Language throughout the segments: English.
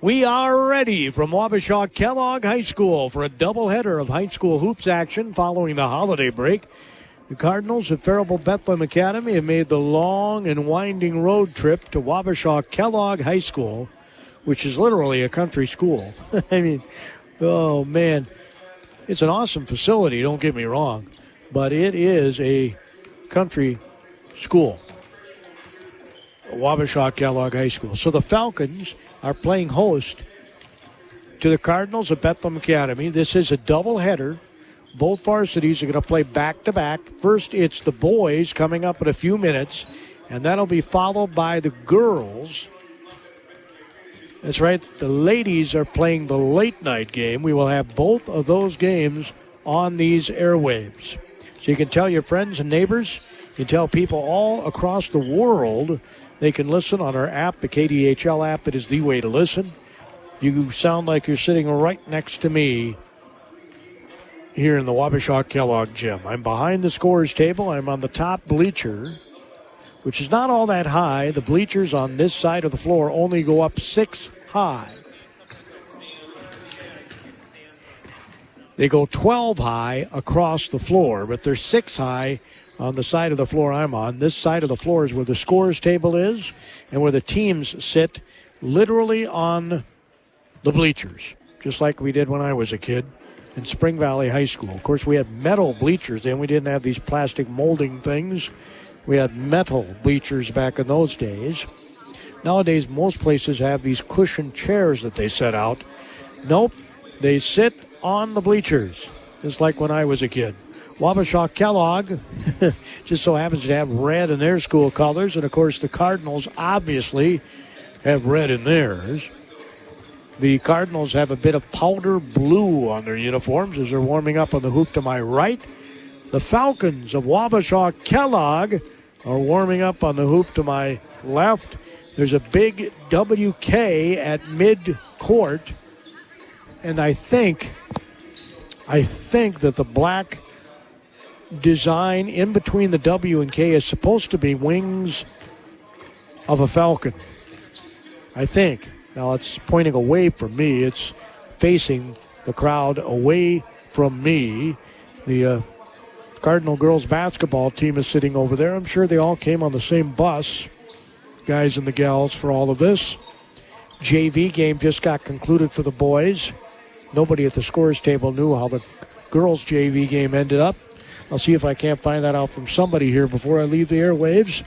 We are ready from Wabasha-Kellogg High School for a doubleheader of high school hoops action following the holiday break. The Cardinals of Faribault Bethlehem-Academy have made the long and winding road trip to Wabasha-Kellogg High School, which is literally a country school. I mean, oh man, it's an awesome facility, don't get me wrong, but it is a country school, Wabasha-Kellogg High School. So the Falcons are playing host to the Cardinals of Bethlehem-Academy. This is a doubleheader. Both varsities are going to play back-to-back. First, it's the boys coming up in a few minutes, and that'll be followed by the girls. That's right, the ladies are playing the late-night game. We will have both of those games on these airwaves. So you can tell your friends and neighbors, you can tell people all across the world. They can listen on our app, the KDHL app. It is the way to listen. You sound like you're sitting right next to me here in the Wabasha-Kellogg gym. I'm behind the scorer's table. I'm on the top bleacher, which is not all that high. The bleachers on this side of the floor only go up 6 high. They go 12 high across the floor, but they're 6 high on the side of the floor I'm on. This side of the floor is where the scorer's table is and where the teams sit, literally on the bleachers, just like we did when I was a kid in Spring Valley High School. Of course, we had metal bleachers then. We didn't have these plastic molding things. We had metal bleachers back in those days. Nowadays, most places have these cushion chairs that they set out. Nope, they sit on the bleachers, just like when I was a kid. Wabasha-Kellogg just so happens to have red in their school colors. And, of course, the Cardinals obviously have red in theirs. The Cardinals have a bit of powder blue on their uniforms as they're warming up on the hoop to my right. The Falcons of Wabasha-Kellogg are warming up on the hoop to my left. There's a big WK at mid-court. And I think that the black design in between the W and K is supposed to be wings of a falcon. I think. Now it's pointing away from me. It's facing the crowd away from me. The Cardinal girls basketball team is sitting over there. I'm sure they all came on the same bus, guys and the gals, for all of this. JV game just got concluded for the boys. Nobody at the scorer's table knew how the girls' JV game ended up. I'll see if I can't find that out from somebody here before I leave the airwaves.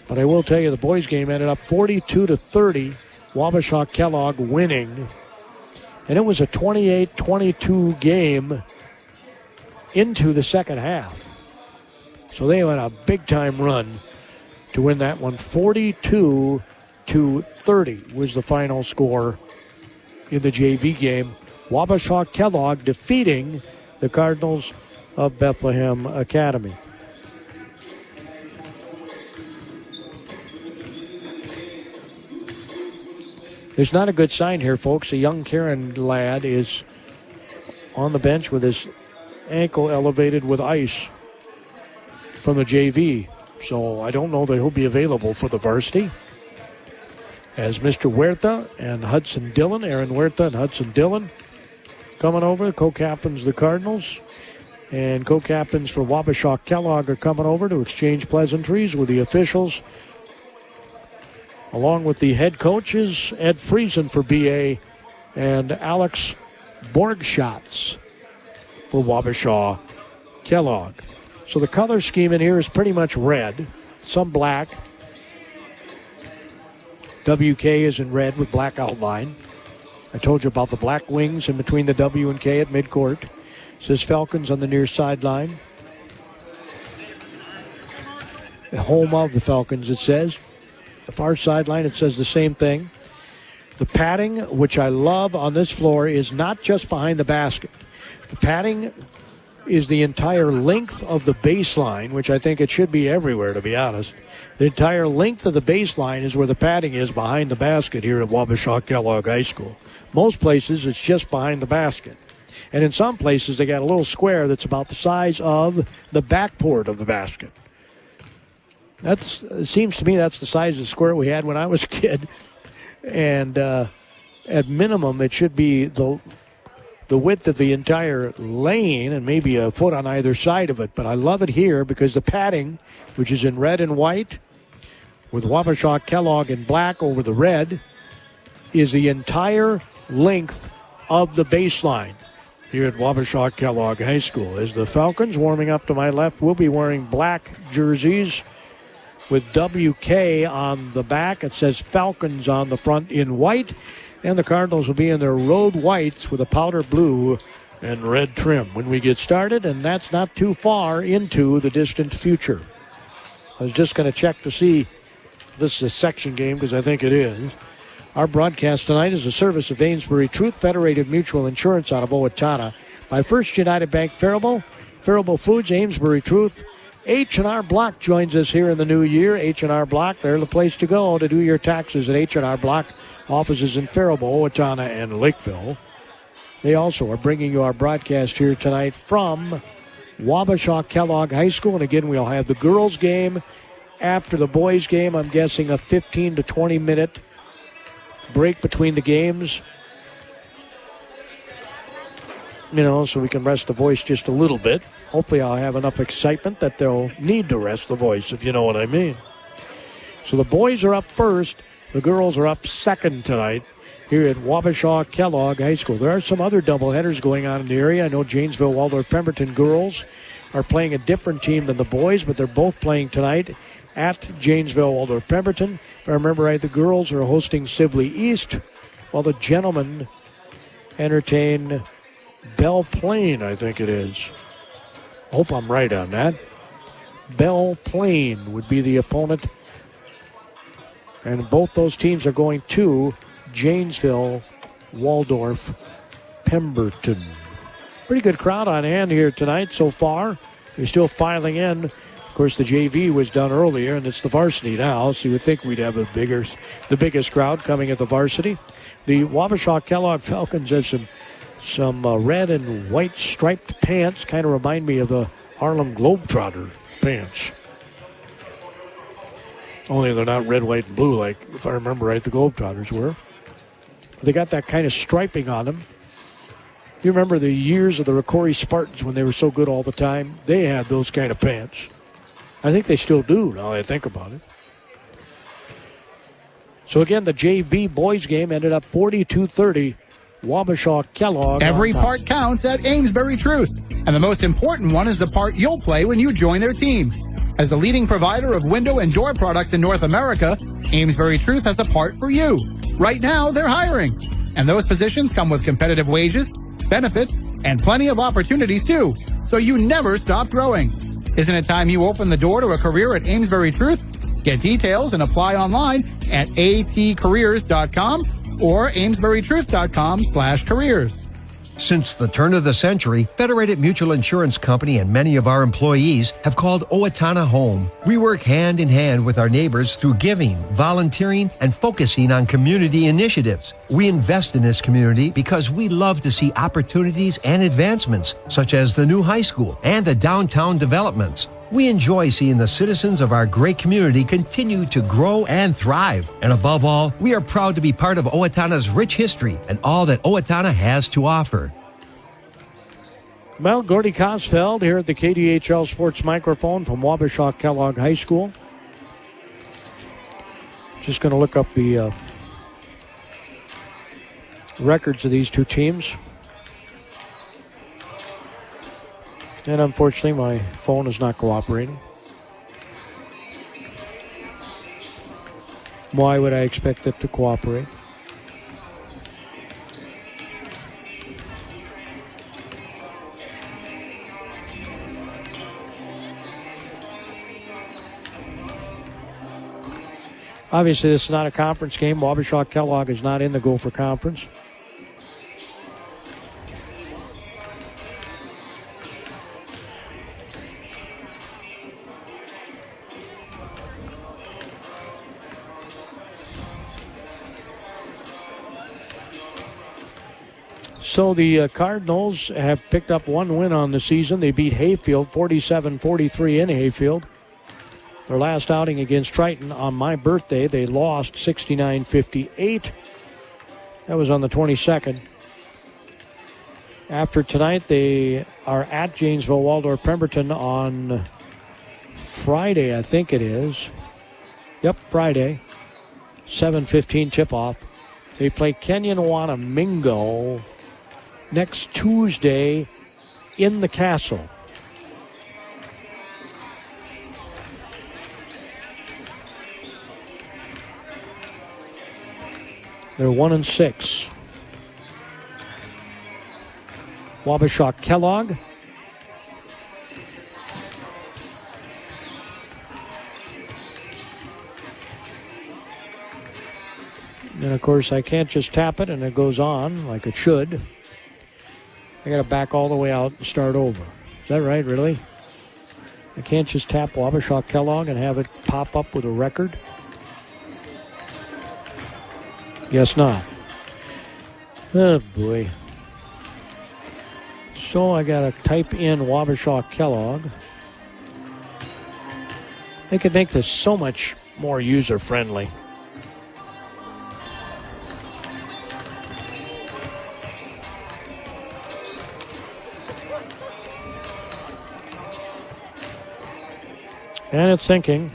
But I will tell you the boys' game ended up 42-30, Wabasha-Kellogg winning. And it was a 28-22 game into the second half. So they went a big-time run to win that one. 42-30 was the final score in the JV game. Wabasha-Kellogg defeating the Cardinals of Bethlehem-Academy. There's not a good sign here, folks. A young Karen lad is on the bench with his ankle elevated with ice from the JV. So I don't know that he'll be available for the varsity. As Mr. Huerta and Hudson Dillon, Aaron Huerta and Hudson Dillon coming over, co-captains the Cardinals. And co-captains for Wabasha-Kellogg are coming over to exchange pleasantries with the officials, along with the head coaches, Ed Friesen for BA and Alex Borgschatz for Wabasha-Kellogg. So the color scheme in here is pretty much red, some black. WK is in red with black outline. I told you about the black wings in between the W and K at midcourt. It says Falcons on the near sideline. The home of the Falcons, it says. The far sideline, it says the same thing. The padding, which I love on this floor, is not just behind the basket. The padding is the entire length of the baseline, which I think it should be everywhere, to be honest. The entire length of the baseline is where the padding is behind the basket here at Wabasha-Kellogg High School. Most places, it's just behind the basket. And in some places, they got a little square that's about the size of the backboard of the basket. It seems to me that's the size of the square we had when I was a kid. And at minimum, it should be the width of the entire lane and maybe a foot on either side of it. But I love it here because the padding, which is in red and white, with Wabasha-Kellogg in black over the red, is the entire length of the baseline here at Wabasha-Kellogg High School. As the Falcons, warming up to my left, will be wearing black jerseys with WK on the back. It says Falcons on the front in white. And the Cardinals will be in their road whites with a powder blue and red trim when we get started. And that's not too far into the distant future. I was just going to check to see if this is a section game, because I think it is. Our broadcast tonight is a service of Amesbury Truth Federated Mutual Insurance out of Owatonna by First United Bank Faribault, Faribault Foods, Amesbury Truth. H&R Block joins us here in the new year. H&R Block, they're the place to go to do your taxes at H&R Block. Offices in Faribault, Owatonna, and Lakeville. They also are bringing you our broadcast here tonight from Wabasha-Kellogg High School. And again, we'll have the girls' game after the boys' game. I'm guessing a 15 to 20-minute break between the games. So we can rest the voice just a little bit. Hopefully I'll have enough excitement that they'll need to rest the voice, if you know what I mean. So the boys are up first. The girls are up second tonight here at Wabasha-Kellogg High School. There are some other doubleheaders going on in the area. I know Janesville, Waldorf, Pemberton girls are playing a different team than the boys, but they're both playing tonight at Janesville, Waldorf, Pemberton. If I remember right, the girls are hosting Sibley East, while the gentlemen entertain Belle Plaine, I think it is. Hope I'm right on that. Belle Plaine would be the opponent. And both those teams are going to Janesville, Waldorf, Pemberton. Pretty good crowd on hand here tonight so far. They're still filing in. Of course, the JV was done earlier, and it's the varsity now, so you would think we'd have the biggest crowd coming at the varsity. The Wabasha-Kellogg Falcons have some red and white striped pants. Kind of remind me of the Harlem Globetrotter pants. Only they're not red, white, and blue like, if I remember right, the Globetrotters were. They got that kind of striping on them. You remember the years of the Rocori Spartans when they were so good all the time? They had those kind of pants. I think they still do, now that I think about it. So again, the JV boys game ended up 42-30. Wabasha-Kellogg. Every part counts at Amesbury Truth. And the most important one is the part you'll play when you join their team. As the leading provider of window and door products in North America, Amesbury Truth has a part for you. Right now, they're hiring. And those positions come with competitive wages, benefits, and plenty of opportunities too. So you never stop growing. Isn't it time you open the door to a career at Amesbury Truth? Get details and apply online at atcareers.com or amesburytruth.com/careers. Since the turn of the century, Federated Mutual Insurance Company and many of our employees have called Owatonna home. We work hand in hand with our neighbors through giving, volunteering, and focusing on community initiatives. We invest in this community because we love to see opportunities and advancements, such as the new high school and the downtown developments. We enjoy seeing the citizens of our great community continue to grow and thrive. And above all, we are proud to be part of Owatonna's rich history and all that Owatonna has to offer. Well, Gordy Kosfeld here at the KDHL Sports Microphone from Wabasha-Kellogg High School. Just going to look up the records of these two teams. And unfortunately, my phone is not cooperating. Why would I expect it to cooperate? Obviously, this is not a conference game. Wabasha-Kellogg is not in the Gopher Conference. So the Cardinals have picked up one win on the season. They beat Hayfield 47-43 in Hayfield. Their last outing against Triton on my birthday, they lost 69-58. That was on the 22nd. After tonight, they are at Janesville Waldorf Pemberton on Friday, I think it is. Yep, Friday. 7:15 tip-off. They play Kenyon Wanamingo next Tuesday in the Castle. They're 1-6. Wabasha-Kellogg. And of course, I can't just tap it and it goes on like it should. I got to back all the way out and start over. Is that right, really? I can't just tap Wabasha-Kellogg and have it pop up with a record? Guess not. Oh, boy. So I got to type in Wabasha-Kellogg. They could make this so much more user-friendly. And it's thinking.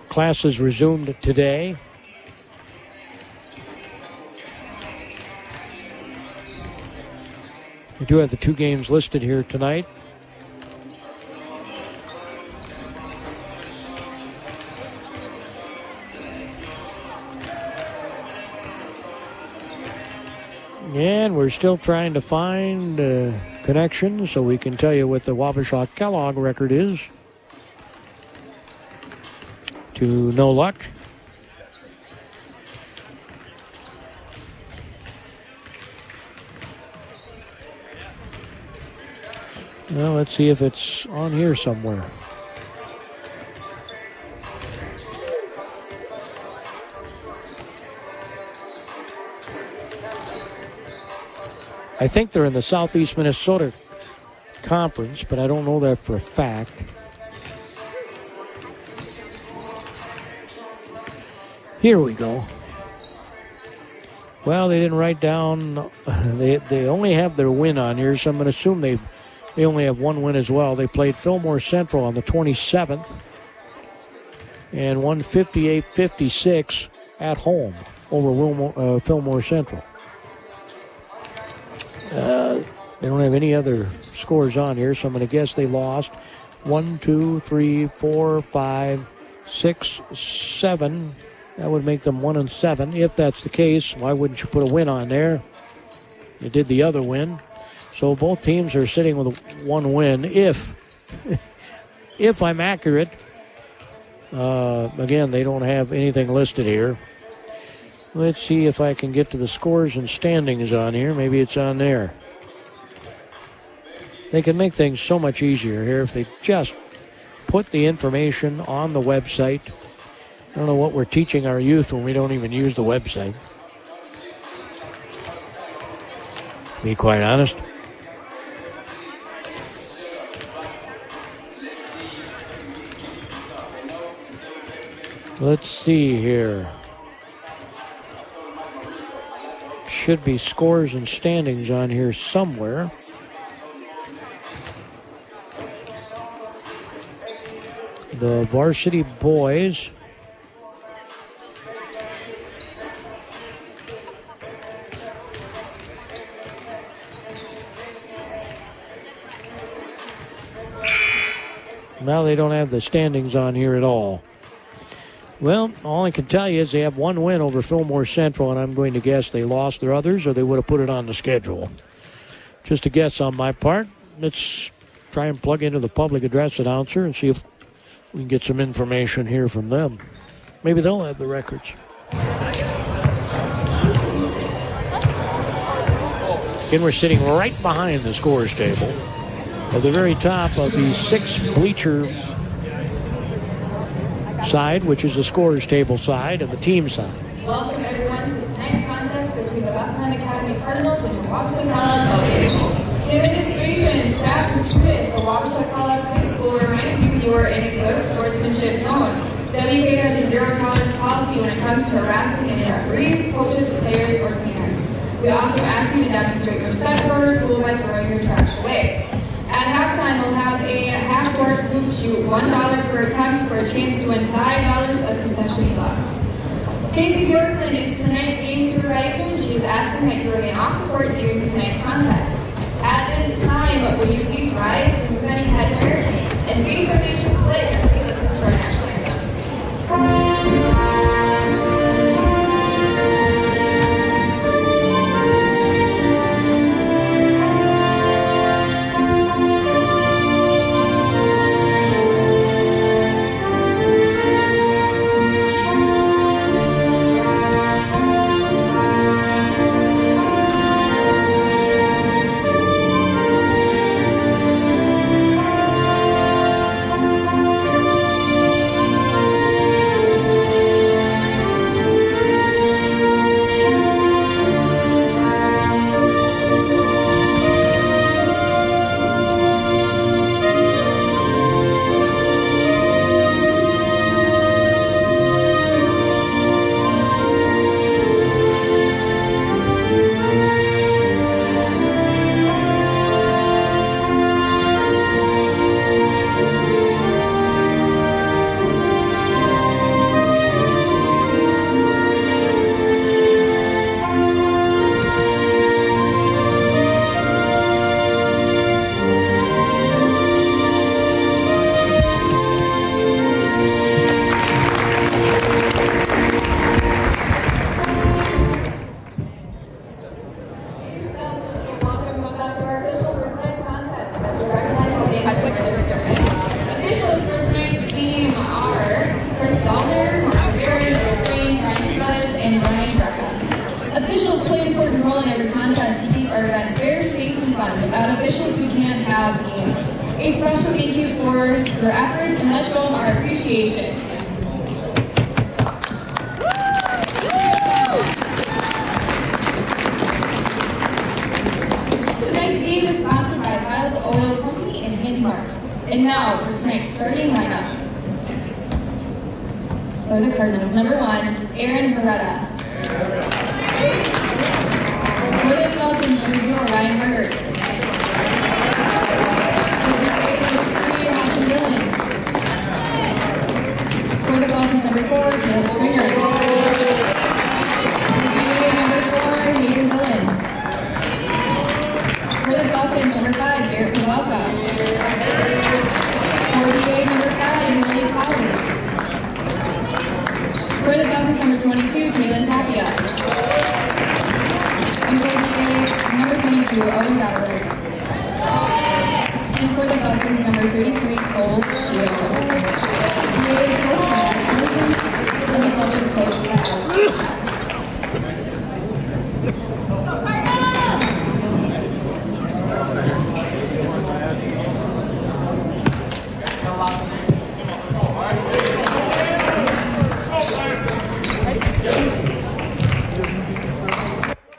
Classes resumed today. We do have the 2 games listed here tonight. And we're still trying to find connections so we can tell you what the Wabasha-Kellogg record is. To no luck. Well, let's see if it's on here somewhere. I think they're in the Southeast Minnesota Conference, but I don't know that for a fact. Here we go. Well, they didn't write down. They only have their win on here, so I'm going to assume they only have one win as well. They played Fillmore Central on the 27th and won 58-56 at home over Fillmore Central. They don't have any other scores on here, so I'm going to guess they lost 1, 2, 3, 4, 5, 6, 7. That would make them 1-7. If that's the case, why wouldn't you put a win on there? You did the other win. So both teams are sitting with one win. If I'm accurate, again, they don't have anything listed here. Let's see if I can get to the scores and standings on here. Maybe it's on there. They can make things so much easier here if they just put the information on the website. I don't know what we're teaching our youth when we don't even use the website. To be quite honest. Let's see here. Should be scores and standings on here somewhere. The varsity boys now they don't have the standings on here at all. Well, all I can tell you is they have one win over Fillmore Central, and I'm going to guess they lost their others or they would have put it on the schedule. Just a guess on my part. Let's try and plug into the public address announcer and see if we can get some information here from them. Maybe they'll have the records. And we're sitting right behind the scores table at the very top of the 6 bleacher side, which is the scores table side and the team side. Welcome everyone to tonight's contest between the Bethlehem-Academy Cardinals and your Wabasha-Kellogg Falcons. The administration, staff, and students of Wabasha-Kellogg High School reminds you you are in a good sportsmanship zone. WK has a zero-tolerance policy when it comes to harassing any referees, coaches, players, or fans. We also ask you to demonstrate respect for our school by throwing your trash away. At halftime, we'll have a half-court hoop shoot, $1 per attempt for a chance to win $5 of concession bucks. Casey Bjorklund is tonight's game supervisor, and she is asking that you remain off the court during tonight's contest. At this time, will you please rise, remove any headwear, and face our nation's flag as we listen to our national anthem. Officials play an important role in every contest to keep our events fair, safe, and fun. Without officials, we can't have games. A special thank you for your efforts, and let's show them our appreciation. Tonight's game is sponsored by Lyle's Oil Company and Handy Mart. And now for tonight's starting lineup. For the Cardinals, number 1, Aaron Herrera. For the Falcons, number 0, Ryan Hurd. For the Hudson Dillon. For the Falcons, number 4, Caleb Springer. For the number 4, Hayden Dillon. For the Falcons, number 5, Garrett Pavelka. For the number 5, Willie Powell. For the Falcons, number 22, Taylor Tapia. And for the number 22, Owen Dotterberg. And for the Falcons, number 33, Cole Shield. He is coached by Anderson, and the Falcons coached by Alex.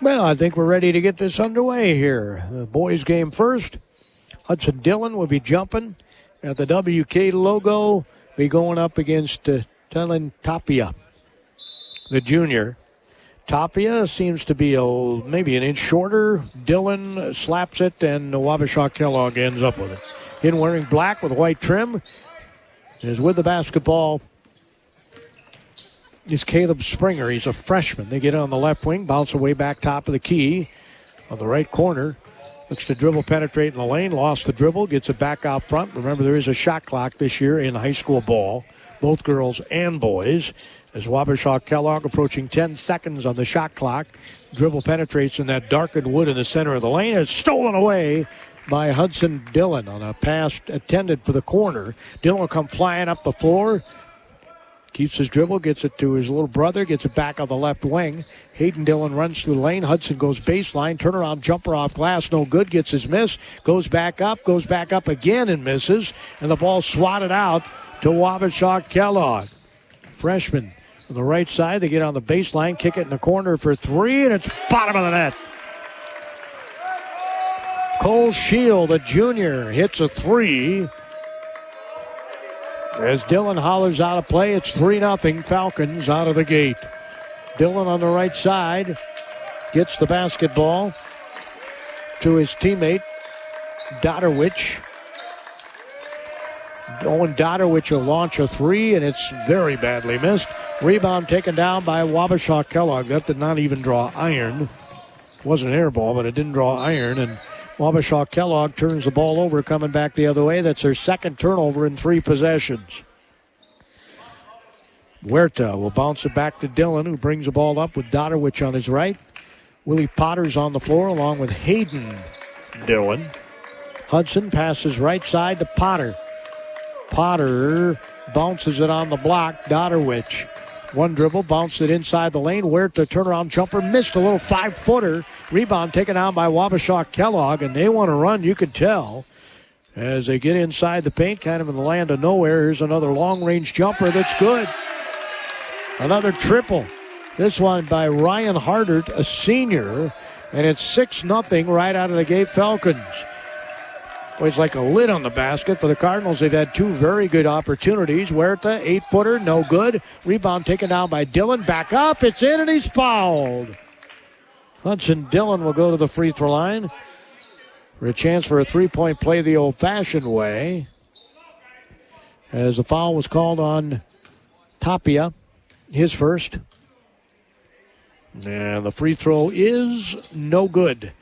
Well, I think we're ready to get this underway here. The boys' game first. Hudson Dillon will be jumping at the WK logo. Be going up against Taylor Tapia, the junior. Tapia seems to be maybe an inch shorter. Dillon slaps it, and Wabasha-Kellogg ends up with it. In wearing black with white trim is with the basketball is Caleb Springer. He's a freshman. They get it on the left wing, bounce away back top of the key on the right corner. Looks to dribble, penetrate in the lane, lost the dribble, gets it back out front. Remember, there is a shot clock this year in high school ball, both girls and boys. As Wabasha-Kellogg approaching 10 seconds on the shot clock. Dribble penetrates in that darkened wood in the center of the lane. It's stolen away by Hudson Dillon on a pass intended for the corner. Dillon will come flying up the floor. Keeps his dribble, gets it to his little brother, gets it back on the left wing. Hayden Dillon runs through the lane. Hudson goes baseline, turnaround jumper off glass, no good, gets his miss, goes back up again and misses, and the ball swatted out to Wabasha-Kellogg. Freshman on the right side, they get on the baseline, kick it in the corner for 3, and it's bottom of the net. Cole Shield, the junior, hits a 3. As Dillon hollers out of play, it's 3-0 Falcons out of the gate. Dillon on the right side gets the basketball to his teammate, Dodderwich. Owen Dodderwich will launch a three, and it's very badly missed. Rebound taken down by Wabasha-Kellogg. That did not even draw iron. It wasn't an air ball, but it didn't draw iron, and Wabasha-Kellogg turns the ball over, coming back the other way. That's their second turnover in 3 possessions. Huerta will bounce it back to Dillon, who brings the ball up with Dodderwich on his right. Willie Potter's on the floor along with Hayden Dillon. Hudson passes right side to Potter. Potter bounces it on the block. Dodderwich. One dribble, bounced it inside the lane. Huerta turnaround jumper, missed a little 5-footer. Rebound taken down by Wabasha-Kellogg, and they want to run, you could tell. As they get inside the paint, kind of in the land of nowhere. Here's another long-range jumper that's good. Another triple. This one by Ryan Hardert, a senior, and it's 6-0 right out of the gate Falcons. Well, it's like a lid on the basket for the Cardinals. They've had 2 very good opportunities. Huerta, 8-footer, no good. Rebound taken down by Dillon. Back up, it's in, and he's fouled. Hudson Dillon will go to the free throw line for a chance for a 3-point play the old-fashioned way. As the foul was called on Tapia, his first. And the free throw is no good.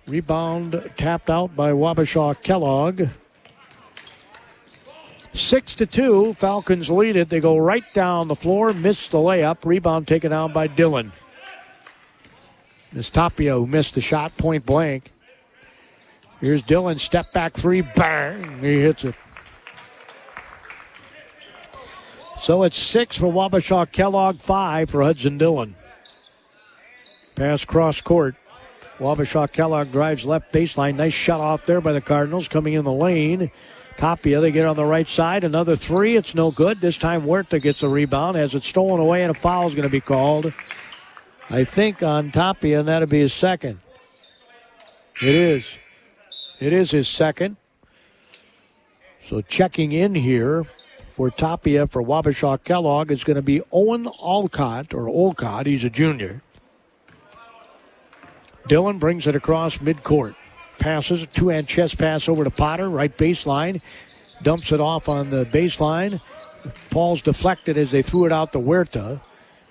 Rebound tapped out by Wabasha-Kellogg. 6-2, Falcons lead it. They go right down the floor, miss the layup. Rebound taken down by Dillon. It's Tapia who missed the shot point blank. Here's Dillon, step back 3, bang, he hits it. So it's 6 for Wabasha-Kellogg, 5 for Hudson Dillon. Pass cross court. Wabasha-Kellogg drives left baseline. Nice shot off there by the Cardinals coming in the lane. Tapia, they get on the right side. Another 3. It's no good. This time Huerta gets a rebound. Has it stolen away, and a foul is going to be called, I think, on Tapia, and that'll be his second. It is. It is his second. So checking in here for Tapia for Wabasha-Kellogg is going to be Owen Olcott. He's a junior. Dillon brings it across midcourt. Passes a 2-hand chest pass over to Potter, right baseline. Dumps it off on the baseline. Ball's deflected as they threw it out to Huerta.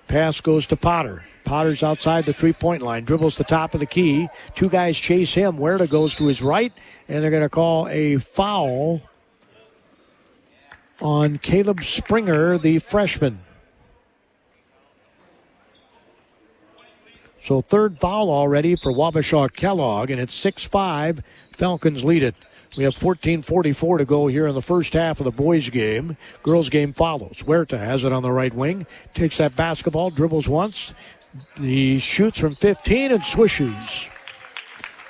Pass goes to Potter. Potter's outside the 3-point line. Dribbles the top of the key. 2 guys chase him. Huerta goes to his right, and they're going to call a foul on Caleb Springer, the freshman. So 3rd foul already for Wabasha-Kellogg, and it's 6-5. Falcons lead it. We have 14:44 to go here in the first half of the boys' game. Girls' game follows. Huerta has it on the right wing. Takes that basketball, dribbles once. He shoots from 15 and swishes.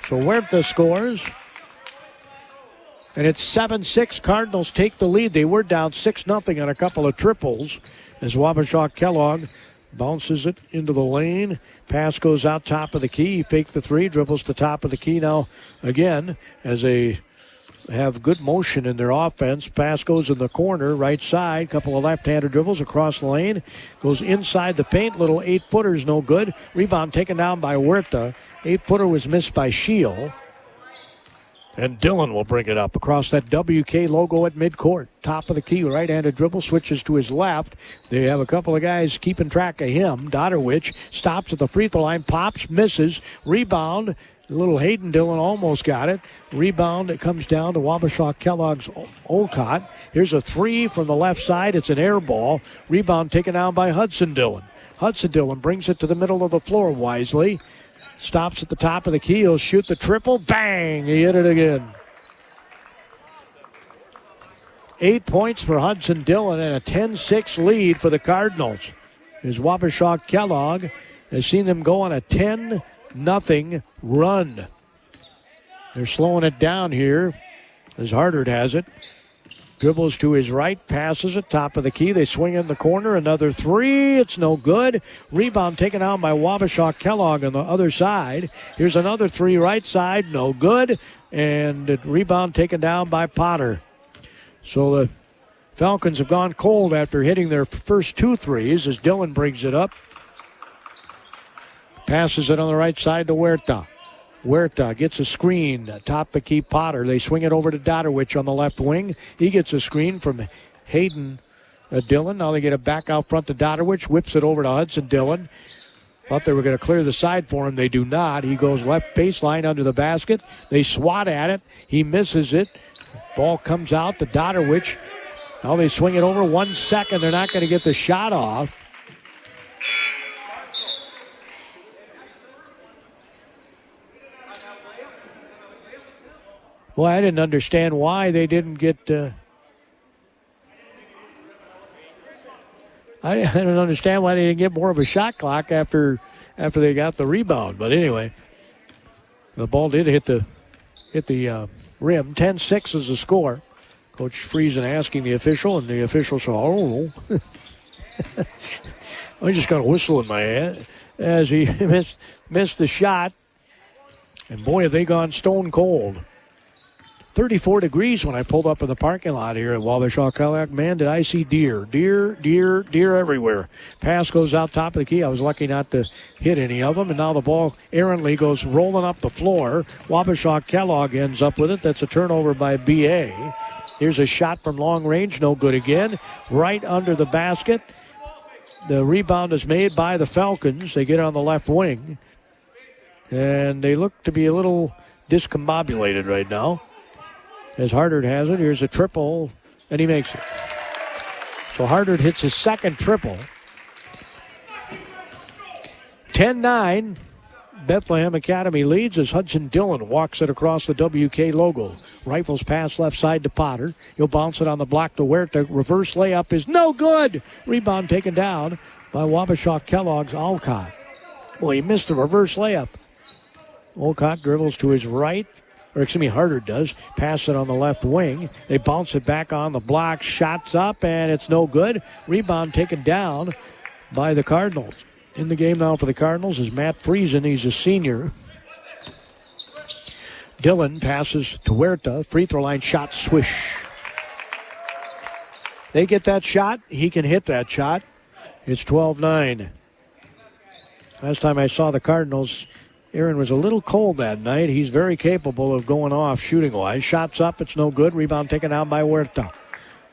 So Huerta scores. And it's 7-6. Cardinals take the lead. They were down 6-0 on a couple of triples as Wabasha-Kellogg bounces it into the lane. Pass goes out top of the key. He faked the 3, dribbles to top of the key now again as they have good motion in their offense. Pass goes in the corner, right side. Couple of left-handed dribbles across the lane. Goes inside the paint. Little 8-footer is no good. Rebound taken down by Huerta. 8-footer was missed by Shield. And Dillon will bring it up across that WK logo at midcourt. Top of the key, right-handed dribble, switches to his left. They have a couple of guys keeping track of him. Dodderwich stops at the free throw line, pops, misses. Rebound, little Hayden Dillon almost got it. Rebound, it comes down to Wabasha-Kellogg's Olcott. Here's a 3 from the left side. It's an air ball. Rebound taken down by Hudson Dillon. Hudson Dillon brings it to the middle of the floor wisely. Stops at the top of the key. He'll shoot the triple. Bang! He hit it again. 8 points for Hudson Dillon and a 10-6 lead for the Cardinals. As Wabasha-Kellogg has seen them go on a 10-0 run. They're slowing it down here as Hardert has it. Dribbles to his right, passes it, top of the key. They swing in the corner. Another 3. It's no good. Rebound taken out by Wabasha-Kellogg on the other side. Here's another 3 right side. No good. And rebound taken down by Potter. So the Falcons have gone cold after hitting their first 2 threes as Dillon brings it up. Passes it on the right side to Huerta. Huerta gets a screen atop the key Potter. They swing it over to Dodderwich on the left wing. He gets a screen from Hayden Dillon. Now they get it back out front to Dodderwich. Whips it over to Hudson Dillon. Thought they were going to clear the side for him. They do not. He goes left baseline under the basket. They swat at it. He misses it. Ball comes out to Dodderwich. Now they swing it over 1 second. They're not going to get the shot off. Well, I didn't understand why they didn't get... I don't understand why they didn't get more of a shot clock after they got the rebound. But anyway, the ball did hit the rim. 10-6 is the score. Coach Friesen asking the official, and the official said, "Oh, I just got a whistle in my head," as he missed the shot. And boy, have they gone stone cold. 34 degrees when I pulled up in the parking lot here at Wabasha-Kellogg. Man, did I see deer everywhere. Pass goes out top of the key. I was lucky not to hit any of them. And now the ball errantly goes rolling up the floor. Wabasha-Kellogg ends up with it. That's a turnover by B.A. Here's a shot from long range. No good again. Right under the basket. The rebound is made by the Falcons. They get it on the left wing. And they look to be a little discombobulated right now. As Hardard has it, here's a triple, and he makes it. So Hardard hits his second triple. 10-9, Bethlehem-Academy leads as Hudson Dillon walks it across the WK logo. Rifles pass left side to Potter. He'll bounce it on the block to Huerta. Reverse layup is no good. Rebound taken down by Wabasha-Kellogg's Alcott. Well, he missed a reverse layup. Alcott dribbles to his right. Hardard does. Pass it on the left wing. They bounce it back on the block. Shots up, and it's no good. Rebound taken down by the Cardinals. In the game now for the Cardinals is Matt Friesen. He's a senior. Dillon passes to Huerta. Free throw line shot, swish. They get that shot. He can hit that shot. It's 12-9. Last time I saw the Cardinals, Aaron was a little cold that night. He's very capable of going off shooting-wise. Shots up, it's no good. Rebound taken down by Huerta.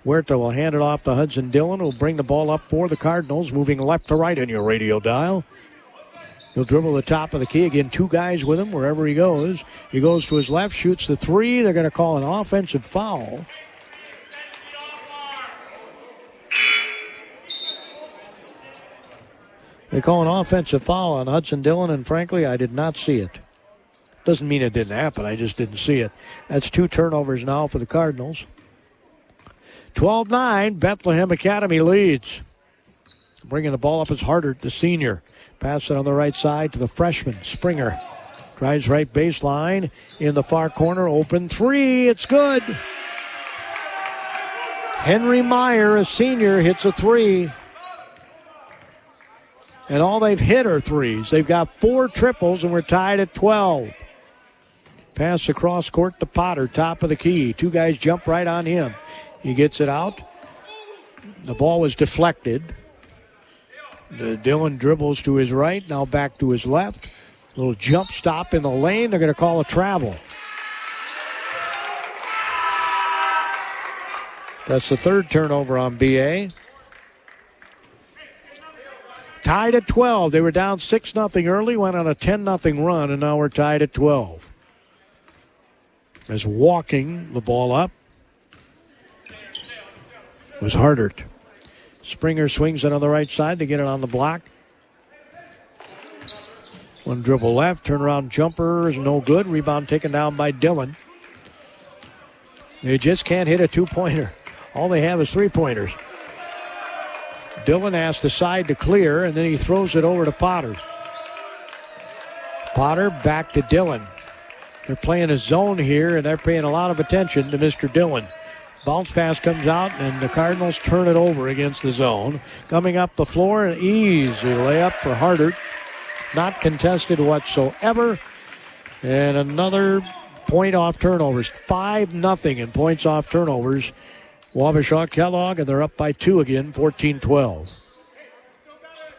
Huerta will hand it off to Hudson Dillon, who will bring the ball up for the Cardinals, moving left to right on your radio dial. He'll dribble the top of the key. Again, 2 guys with him wherever he goes. He goes to his left, shoots the 3. They're going to call an offensive foul. They call an offensive foul on Hudson Dillon, and frankly, I did not see it. Doesn't mean it didn't happen. I just didn't see it. That's 2 turnovers now for the Cardinals. 12-9, Bethlehem-Academy leads. Bringing the ball up is Hardard, the senior. Pass it on the right side to the freshman, Springer. Drives right baseline in the far corner. Open 3. It's good. Henry Meyer, a senior, hits a 3. And all they've hit are 3s. They've got 4 triples, and we're tied at 12. Pass across court to Potter, top of the key. 2 guys jump right on him. He gets it out. The ball was deflected. Dillon dribbles to his right, now back to his left. Little jump stop in the lane. They're going to call a travel. That's the 3rd turnover on BA. Tied at 12. They were down 6-0 early, went on a 10-0 run, and now we're tied at 12. As walking the ball up was Hardert. Springer swings it on the right side. They get it on the block. 1 dribble left. Turnaround jumper is no good. Rebound taken down by Dillon. They just can't hit a 2-pointer. All they have is 3-pointers. Dillon asks the side to clear, and then he throws it over to Potter. Potter back to Dillon. They're playing a zone here, and they're paying a lot of attention to Mr. Dillon. Bounce pass comes out, and the Cardinals turn it over against the zone. Coming up the floor, an easy layup for Hardert. Not contested whatsoever. And another point off turnovers. 5-0 in points off turnovers Wabasha-Kellogg, and they're up by 2 again, 14-12.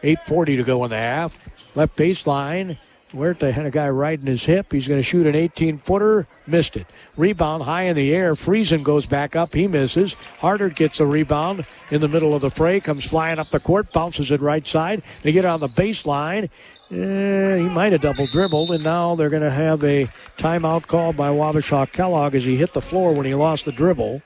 8:40 to go in the half. Left baseline. Huerta had a guy riding his hip. He's going to shoot an 18-footer. Missed it. Rebound high in the air. Friesen goes back up. He misses. Harder gets the rebound in the middle of the fray. Comes flying up the court. Bounces it right side. They get on the baseline. He might have double dribbled, and now they're going to have a timeout called by Wabasha-Kellogg as he hit the floor when he lost the dribble.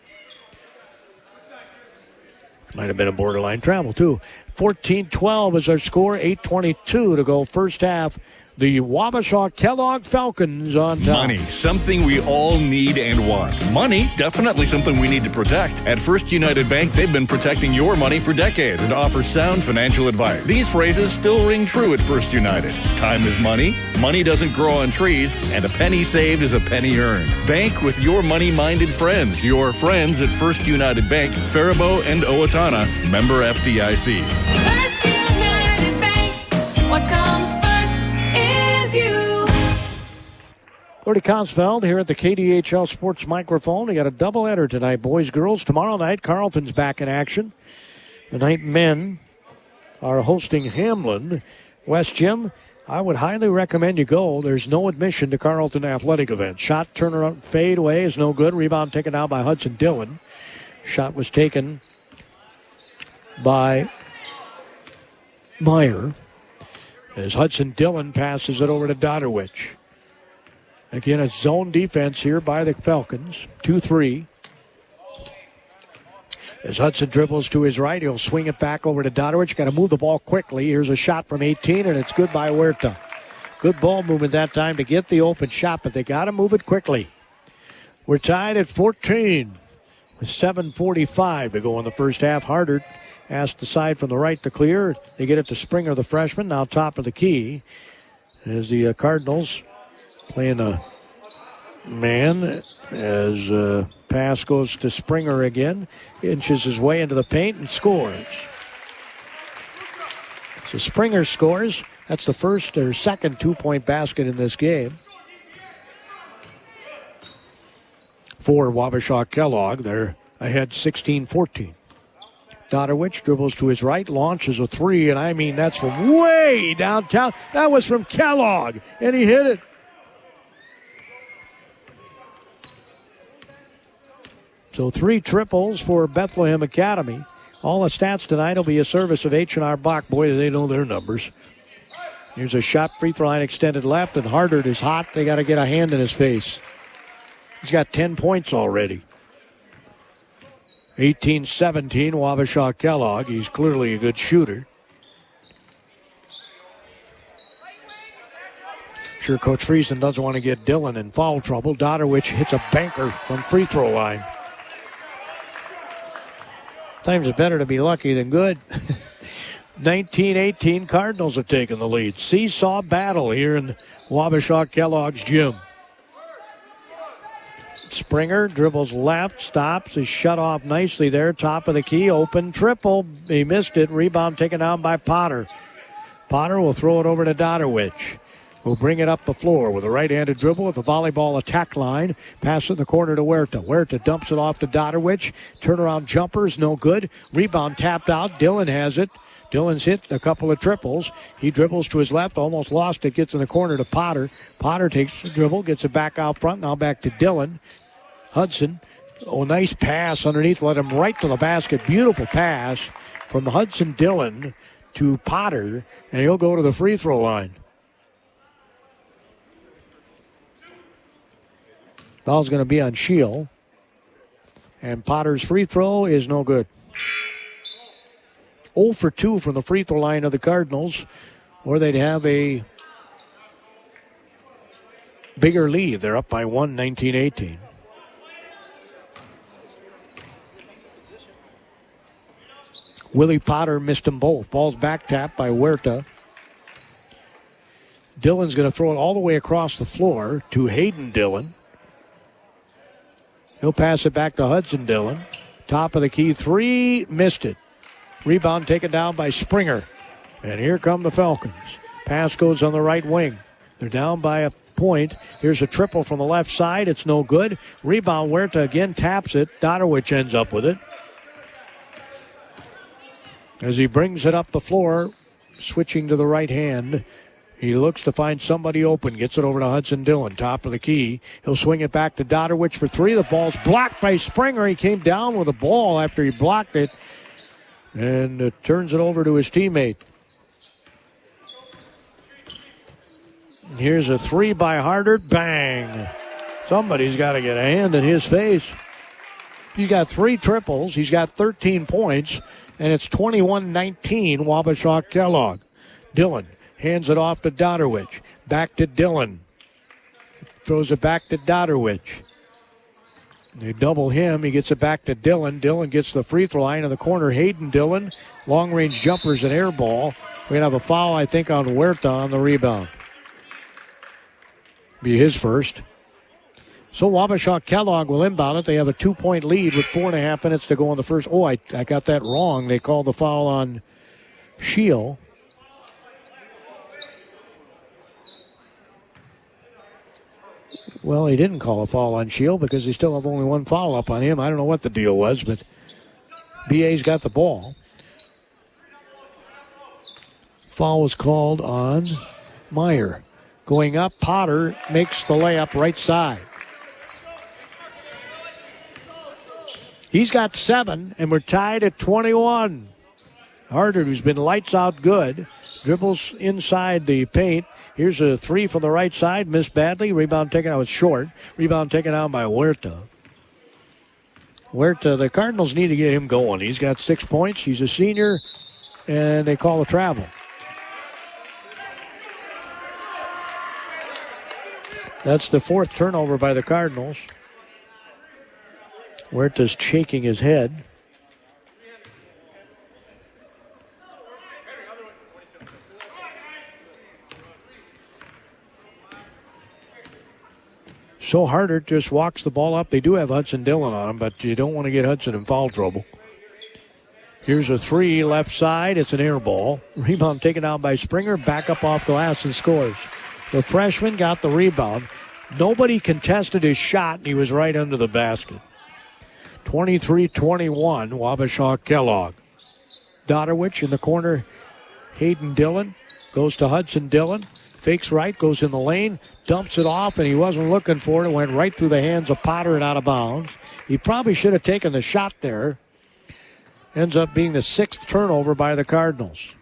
Might have been a borderline travel, too. 14-12 is our score. 8:22 to go first half. The Wabasha-Kellogg Falcons on top. Money, something we all need and want. Money, definitely something we need to protect. At First United Bank, they've been protecting your money for decades and offer sound financial advice. These phrases still ring true at First United. Time is money, money doesn't grow on trees, and a penny saved is a penny earned. Bank with your money-minded friends. Your friends at First United Bank, Faribault and Owatonna. Member FDIC. First United Bank, what comes first is you. Gordy Konsfeld here at the KDHL Sports Microphone. We got a doubleheader tonight, boys, girls. Tomorrow night, Carleton's back in action. The night men are hosting Hamlin. West Gym, I would highly recommend you go. There's no admission to Carleton athletic events. Shot, turnaround, fade away is no good. Rebound taken down by Hudson Dillon. Shot was taken by Meyer as Hudson Dillon passes it over to Dodderwich. Again, it's zone defense here by the Falcons. 2-3. As Hudson dribbles to his right, he'll swing it back over to Dodderwich. Got to move the ball quickly. Here's a shot from 18, and it's good by Huerta. Good ball movement that time to get the open shot, but they got to move it quickly. We're tied at 14 with 7:45 to go in the first half. Harder asked the side from the right to clear. They get it to Springer, the freshman, now top of the key. As the Cardinals playing a man as pass goes to Springer again. Inches his way into the paint and scores. So Springer scores. That's the first or second 2-point basket in this game. For Wabasha-Kellogg, they're ahead 16-14. Dodderwich dribbles to his right, launches a three, and I mean that's from way downtown. That was from Kellogg, and he hit it. So 3 triples for Bethlehem-Academy. All the stats tonight will be a service of H&R Bach. Boy, they know their numbers. Here's a shot, free throw line extended left, and Hardert is hot. They got to get a hand in his face. He's got 10 points already. 18-17, Wabasha-Kellogg. He's clearly a good shooter. Sure, Coach Friesen doesn't want to get Dillon in foul trouble. Dodderwich hits a banker from free throw line. Times it's better to be lucky than good. 19-18, Cardinals have taken the lead. Seesaw battle here in Wabasha-Kellogg's gym. Springer dribbles left, stops, is shut off nicely there. Top of the key, open triple. He missed it. Rebound taken down by Potter. Potter will throw it over to Dodderwich. Will bring it up the floor with a right-handed dribble at the volleyball attack line. Pass in the corner to Huerta. Huerta dumps it off to Dodderwich. Turnaround jumper is no good. Rebound tapped out. Dillon has it. Dillon's hit a couple of triples. He dribbles to his left, almost lost it, gets in the corner to Potter. Potter takes the dribble, gets it back out front, now back to Dillon. Hudson, nice pass underneath, led him right to the basket. Beautiful pass from Hudson Dillon to Potter, and he'll go to the free throw line. Foul's going to be on Shield, and Potter's free throw is no good. 0 for 2 from the free throw line of the Cardinals, or they'd have a bigger lead. They're up by 1, 19-18. Willie Potter missed them both. Ball's back tapped by Huerta. Dillon's going to throw it all the way across the floor to Hayden Dillon. He'll pass it back to Hudson Dillon. Top of the key, 3, missed it. Rebound taken down by Springer. And here come the Falcons. Pass goes on the right wing. They're down by a point. Here's a triple from the left side. It's no good. Rebound, Huerta again taps it. Dodderwich ends up with it. As he brings it up the floor, switching to the right hand, he looks to find somebody open. Gets it over to Hudson Dillon, top of the key. He'll swing it back to Dodderwich for three. The ball's blocked by Springer. He came down with the ball after he blocked it and turns it over to his teammate. Here's a three by Hardert. Bang! Somebody's got to get a hand in his face. He's got 3 triples. He's got 13 points, and it's 21-19 Wabasha-Kellogg. Dillon hands it off to Dodderwich. Back to Dillon. Throws it back to Dodderwich. They double him. He gets it back to Dillon. Dillon gets the free throw line in the corner. Hayden Dillon. Long-range jumpers and air ball. We're going to have a foul, I think, on Huerta on the rebound. Be his first. So Wabasha-Kellogg will inbound it. They have a 2-point lead with 4.5 minutes to go in the first. Oh, I got that wrong. They called the foul on Shield. Well, he didn't call a foul on Shield because they still have only 1 foul up on him. I don't know what the deal was, but BA's got the ball. Foul was called on Meyer. Going up, Potter makes the layup right side. He's got 7, and we're tied at 21. Harder, who's been lights out good, dribbles inside the paint. Here's a 3 from the right side, missed badly. Rebound taken out, it's short. Rebound taken out by Huerta. Huerta, the Cardinals need to get him going. He's got 6 points. He's a senior, and they call a travel. That's the 4th turnover by the Cardinals. Huerta's shaking his head. So Harder just walks the ball up. They do have Hudson Dillon on him, but you don't want to get Hudson in foul trouble. Here's a 3 left side. It's an air ball. Rebound taken out by Springer. Back up off glass and scores. The freshman got the rebound. Nobody contested his shot, and he was right under the basket. 23-21, Wabasha-Kellogg. Dodderwich in the corner. Hayden Dillon goes to Hudson Dillon. Fakes right, goes in the lane, dumps it off, and he wasn't looking for it. It went right through the hands of Potter and out of bounds. He probably should have taken the shot there. Ends up being the 6th turnover by the Cardinals.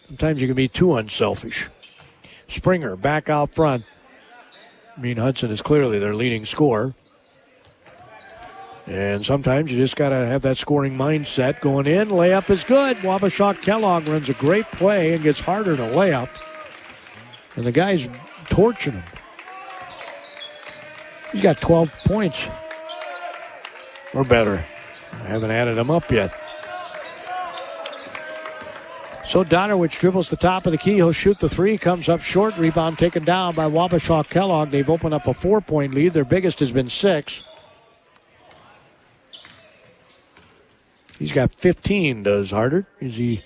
Sometimes you can be too unselfish. Springer back out front. Hudson is clearly their leading scorer. And sometimes you just got to have that scoring mindset going in. Layup is good. Wabasha-Kellogg runs a great play and gets harder to lay up. And the guy's torching him. He's got 12 points. Or better. I haven't added him up yet. So Dodderwich dribbles the top of the key. He'll shoot the 3. Comes up short. Rebound taken down by Wabasha-Kellogg. They've opened up a 4-point lead. Their biggest has been 6. He's got 15, does Harder, as he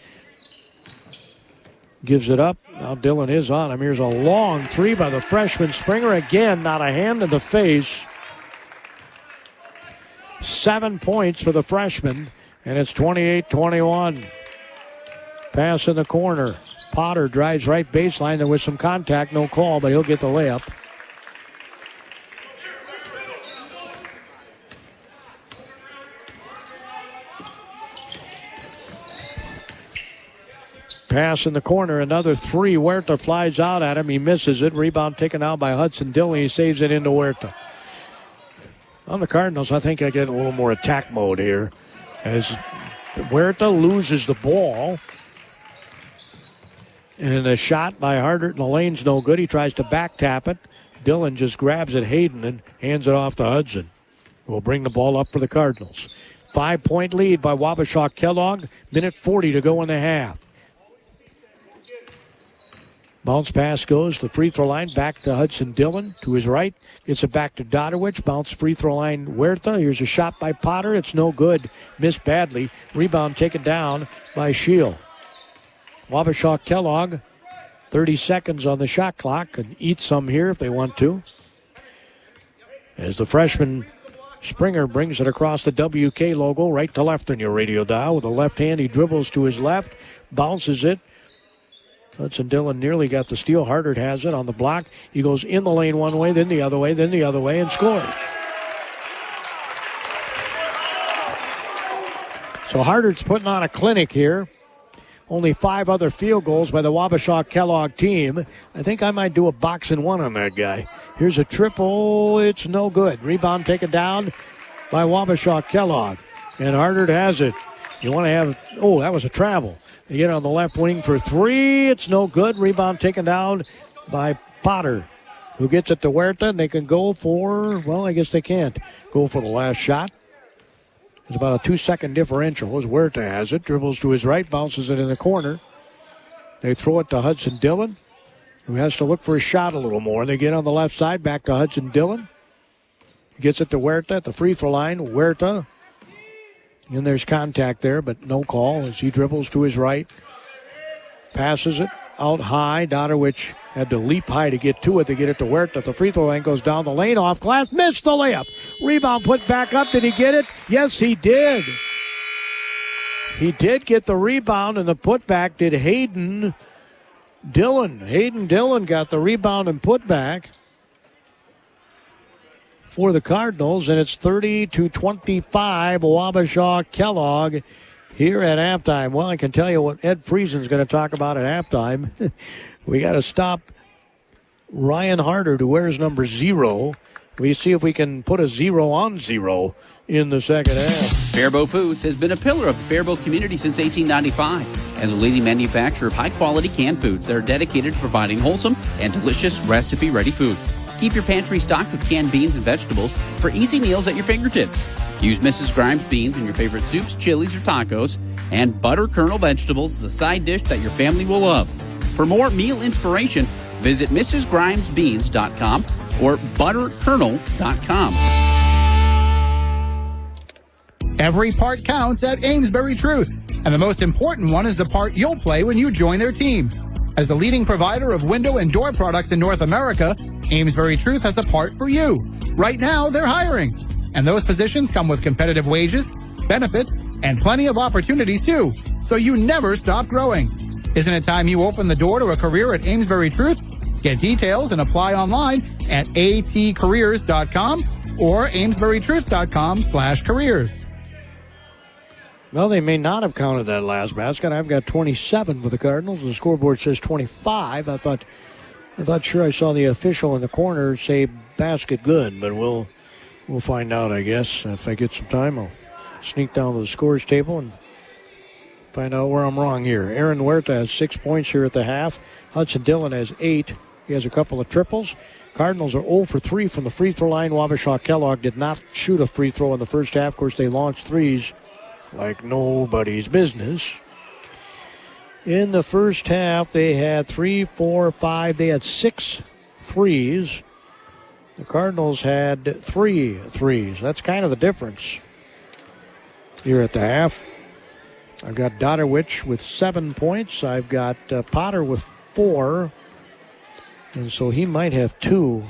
gives it up. Now Dillon is on him. Here's a long 3 by the freshman Springer. Again, not a hand in the face. 7 points for the freshman, and it's 28-21. Pass in the corner. Potter drives right baseline. There was some contact, no call, but he'll get the layup. Pass in the corner, another 3. Huerta flies out at him. He misses it. Rebound taken out by Hudson Dillon. He saves it into Huerta. On the Cardinals, I think I get a little more attack mode here. As Huerta loses the ball. And a shot by Harder in the lane's no good. He tries to back tap it. Dillon just grabs it, Hayden, and hands it off to Hudson. Will bring the ball up for the Cardinals. 5-point lead by Wabasha-Kellogg. Minute 40 to go in the half. Bounce pass goes to free throw line. Back to Hudson Dillon to his right. Gets it back to Dodderwich. Bounce free throw line Huerta. Here's a shot by Potter. It's no good. Missed badly. Rebound taken down by Shield. Wabasha-Kellogg, 30 seconds on the shot clock. Can eat some here if they want to. As the freshman Springer brings it across the WK logo, right to left on your radio dial. With a left hand, he dribbles to his left, bounces it. Hudson Dillon nearly got the steal. Hardert has it on the block. He goes in the lane one way, then the other way, then the other way, and scores. So Hardert's putting on a clinic here. Only 5 other field goals by the Wabasha-Kellogg team. I think I might do a boxing one on that guy. Here's a triple. It's no good. Rebound taken down by Wabasha-Kellogg. And Hardert has it. You want to have, that was a travel. They get on the left wing for 3. It's no good. Rebound taken down by Potter, who gets it to Huerta, and they can go for, I guess they can't go for the last shot. It's about a 2-second differential as Huerta has it. Dribbles to his right, bounces it in the corner. They throw it to Hudson Dillon, who has to look for a shot a little more. They get on the left side, back to Hudson Dillon. He gets it to Huerta at the free throw line. Huerta. And there's contact there, but no call as he dribbles to his right. Passes it out high. Dodowich had to leap high to get to it. They get it to Huerta. The free throw line goes down the lane, off glass. Missed the layup. Rebound put back up. Did he get it? Yes, he did. He did get the rebound, and the putback did Hayden Dillon. Hayden Dillon got the rebound and putback for the Cardinals, and it's 30-25, Wabasha-Kellogg here at halftime. Well, I can tell you what Ed Friesen's going to talk about at halftime. We got to stop Ryan Hardert, who wears number 0. We see if we can put a 0 on 0 in the second half. Faribault Foods has been a pillar of the Faribault community since 1895. As a leading manufacturer of high-quality canned foods that are dedicated to providing wholesome and delicious recipe-ready food. Keep your pantry stocked with canned beans and vegetables for easy meals at your fingertips. Use Mrs. Grimes beans in your favorite soups, chilies, or tacos, and butter kernel vegetables as a side dish that your family will love. For more meal inspiration, visit mrsgrimesbeans.com or butterkernel.com. Every part counts at Amesbury Truth, and the most important one is the part you'll play when you join their team. As the leading provider of window and door products in North America, Amesbury Truth has a part for you. Right now, they're hiring, and those positions come with competitive wages, benefits, and plenty of opportunities too, so you never stop growing. Isn't it time you open the door to a career at Amesbury Truth? Get details and apply online at atcareers.com or amesburytruth.com/careers. Well, they may not have counted that last basket. I've got 27 with the Cardinals. The scoreboard says 25. I thought sure I saw the official in the corner say basket good, but we'll find out, I guess. If I get some time, I'll sneak down to the scores table and find out where I'm wrong here. Aaron Huerta has 6 points here at the half. Hudson Dillon has 8. He has a couple of triples. Cardinals are 0 for 3 from the free throw line. Wabasha-Kellogg did not shoot a free throw in the first half. Of course, they launched threes like nobody's business. In the first half, they had 3, 4, 5. They had 6 threes. The Cardinals had 3 threes. That's kind of the difference here at the half. I've got Dodowich with 7 points. I've got Potter with 4. And so he might have 2.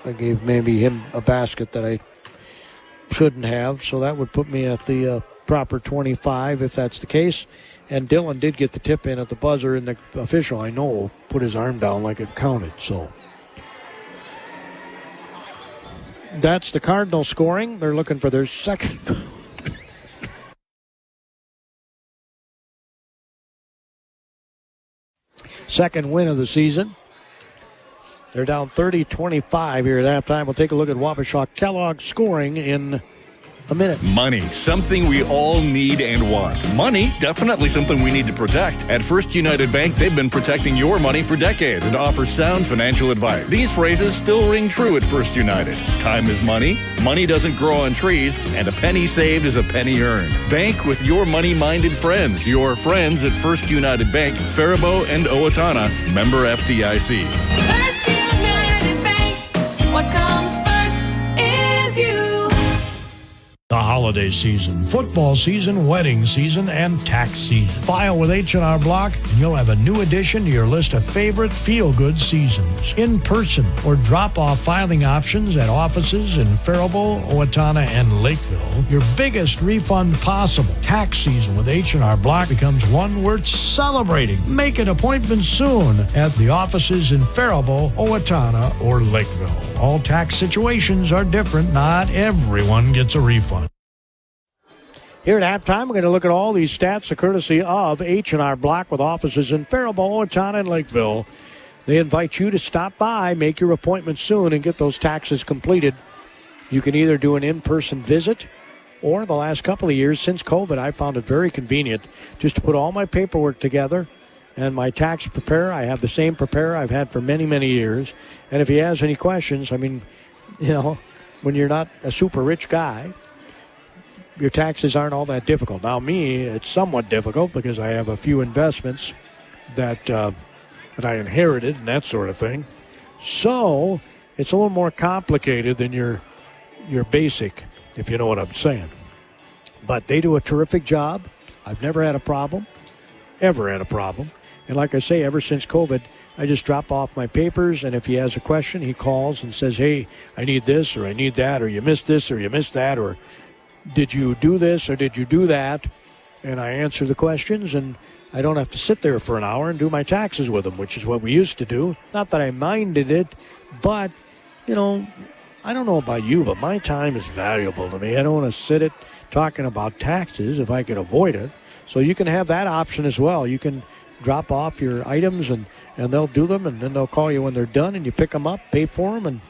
I gave maybe him a basket that I shouldn't have. So that would put me at the proper 25 if that's the case. And Dillon did get the tip in at the buzzer, and the official, I know, put his arm down like it counted. So that's the Cardinal scoring. They're looking for their second win of the season. They're down 30-25 here at halftime. We'll take a look at Wabasha-Kellogg scoring in a minute. Money, something we all need and want. Money, definitely something we need to protect. At First United Bank, they've been protecting your money for decades and offer sound financial advice. These phrases still ring true at First United. Time is money, money doesn't grow on trees, and a penny saved is a penny earned. Bank with your money-minded friends. Your friends at First United Bank, Faribault and Owatonna, member FDIC. First United Bank, what comes first is you. The holiday season, football season, wedding season, and tax season. File with H&R Block, and you'll have a new addition to your list of favorite feel-good seasons. In person or drop-off filing options at offices in Faribault, Owatonna, and Lakeville. Your biggest refund possible. Tax season with H&R Block becomes one worth celebrating. Make an appointment soon at the offices in Faribault, Owatonna, or Lakeville. All tax situations are different. Not everyone gets a refund. Here at halftime, we're going to look at all these stats, courtesy of H&R Block with offices in Faribault, Owatonna, and Lakeville. They invite you to stop by, make your appointment soon, and get those taxes completed. You can either do an in-person visit, or the last couple of years since COVID, I found it very convenient just to put all my paperwork together. And my tax preparer, I have the same preparer I've had for many, many years. And if he has any questions, I mean, you know, when you're not a super rich guy, your taxes aren't all that difficult. Now, me, it's somewhat difficult because I have a few investments that I inherited and that sort of thing. So it's a little more complicated than your basic, if you know what I'm saying. But they do a terrific job. I've never had a problem, ever had a problem. And like I say, ever since COVID, I just drop off my papers, and if he has a question, he calls and says, hey, I need this, or I need that, or you missed this, or you missed that, or did you do this, or did you do that? And I answer the questions, and I don't have to sit there for an hour and do my taxes with them, which is what we used to do. Not that I minded it, but, you know, I don't know about you, but my time is valuable to me. I don't want to sit it talking about taxes if I can avoid it. So you can have that option as well. You can drop off your items, and they'll do them, and then they'll call you when they're done, and you pick them up, pay for them,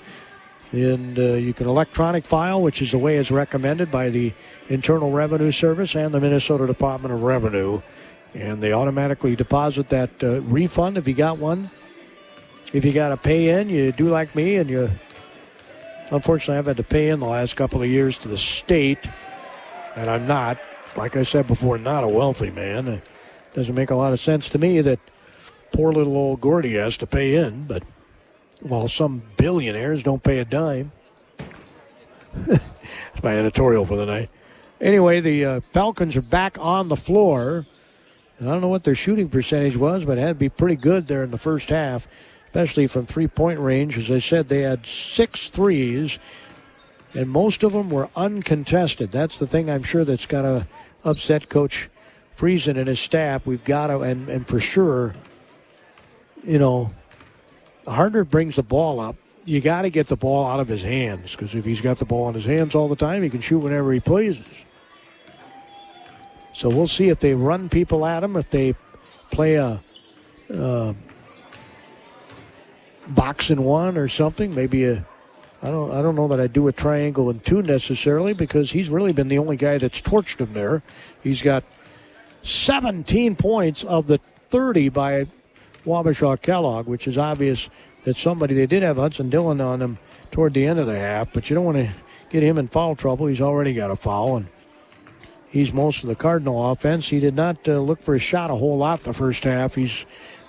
and you can electronic file, which is the way it's recommended by the Internal Revenue Service and the Minnesota Department of Revenue. And they automatically deposit that refund if you got one. If you got to pay in, you do like me, and unfortunately, I've had to pay in the last couple of years to the state, and I'm not, like I said before, not a wealthy man. It doesn't make a lot of sense to me that poor little old Gordy has to pay in, but while some billionaires don't pay a dime. That's my editorial for the night. Anyway, the Falcons are back on the floor. I don't know what their shooting percentage was, but it had to be pretty good there in the first half, especially from three-point range. As I said, they had 6 threes, and most of them were uncontested. That's the thing I'm sure that's got to upset Coach Friesen and his staff. We've got to, and for sure, you know, the harder it brings the ball up, you got to get the ball out of his hands, because if he's got the ball in his hands all the time, he can shoot whenever he pleases. So we'll see if they run people at him, if they play a box and one or something, maybe I don't know that I'd do a triangle and two necessarily, because he's really been the only guy that's torched him there. He's got 17 points of the 30 by Wabasha-Kellogg, which is obvious that they did have Hudson Dillon on him toward the end of the half, but you don't want to get him in foul trouble. He's already got a foul, and he's most of the Cardinal offense. He did not look for a shot a whole lot the first half. He's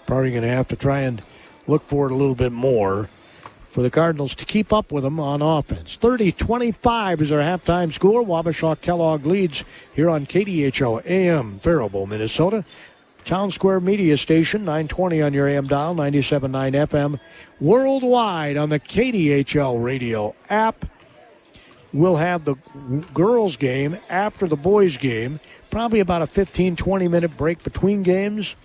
probably going to have to try and look for it a little bit more for the Cardinals to keep up with them on offense. 30-25 is our halftime score. Wabasha-Kellogg leads here on KDHL AM, Faribault, Minnesota. Town Square Media Station, 920 on your AM dial, 97.9 FM. Worldwide on the KDHL radio app. We'll have the girls' game after the boys' game. Probably about a 15-20 minute break between games.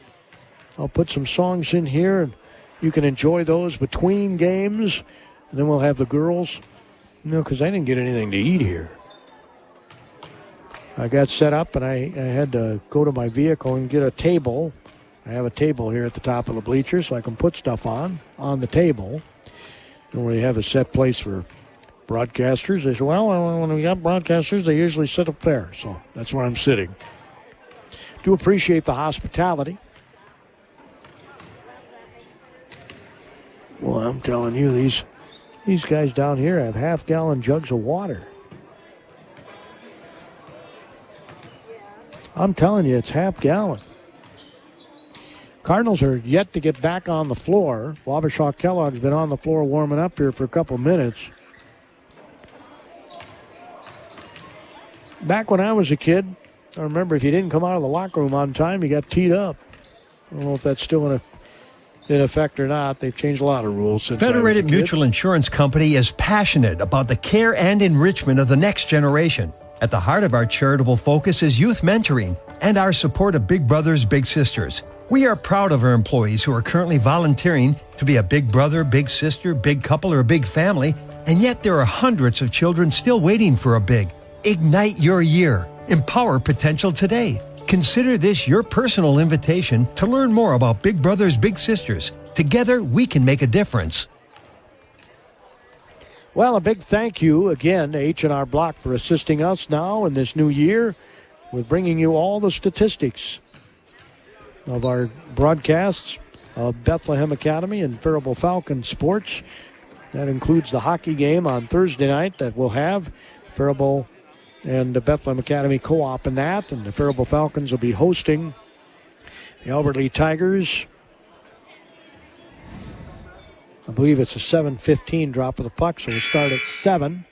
I'll put some songs in here, and you can enjoy those between games. And then we'll have the girls. Because I didn't get anything to eat here. I got set up, and I had to go to my vehicle and get a table. I have a table here at the top of the bleachers, so I can put stuff on the table. And we have a set place for broadcasters. They said, well, when we got broadcasters, they usually sit up there. So that's where I'm sitting. Do appreciate the hospitality. Well, I'm telling you, these guys down here have half-gallon jugs of water. I'm telling you, it's half-gallon. Cardinals are yet to get back on the floor. Wabasha-Kellogg's been on the floor warming up here for a couple minutes. Back when I was a kid, I remember if you didn't come out of the locker room on time, you got teed up. I don't know if that's still in effect or not. They've changed a lot of rules since Federated I was a kid. Mutual Insurance Company is passionate about the care and enrichment of the next generation. At the heart of our charitable focus is youth mentoring and our support of Big Brothers, Big Sisters. We are proud of our employees who are currently volunteering to be a big brother, big sister, big couple, or a big family, and yet there are hundreds of children still waiting for a big. Ignite your year. Empower potential today. Consider this your personal invitation to learn more about Big Brothers, Big Sisters. Together, we can make a difference. Well, a big thank you again to H&R Block for assisting us now in this new year with bringing you all the statistics of our broadcasts of Bethlehem-Academy and Faribault Falcon sports. That includes the hockey game on Thursday night that we'll have. Faribault and the Bethlehem-Academy co-op in that, and the Faribault Falcons will be hosting the Albert Lee Tigers. I believe it's a 7:15 drop of the puck, so we'll start at 7.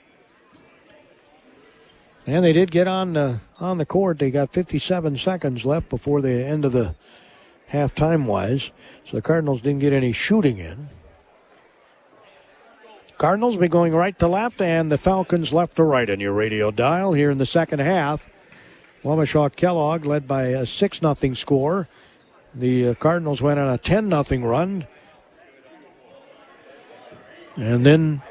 And they did get on the court. They got 57 seconds left before the end of the halftime was. So the Cardinals didn't get any shooting in. Cardinals will be going right to left, and the Falcons left to right on your radio dial here in the second half. Wabasha-Kellogg led by a 6-0 score. The Cardinals went on a 10-0 run. And then,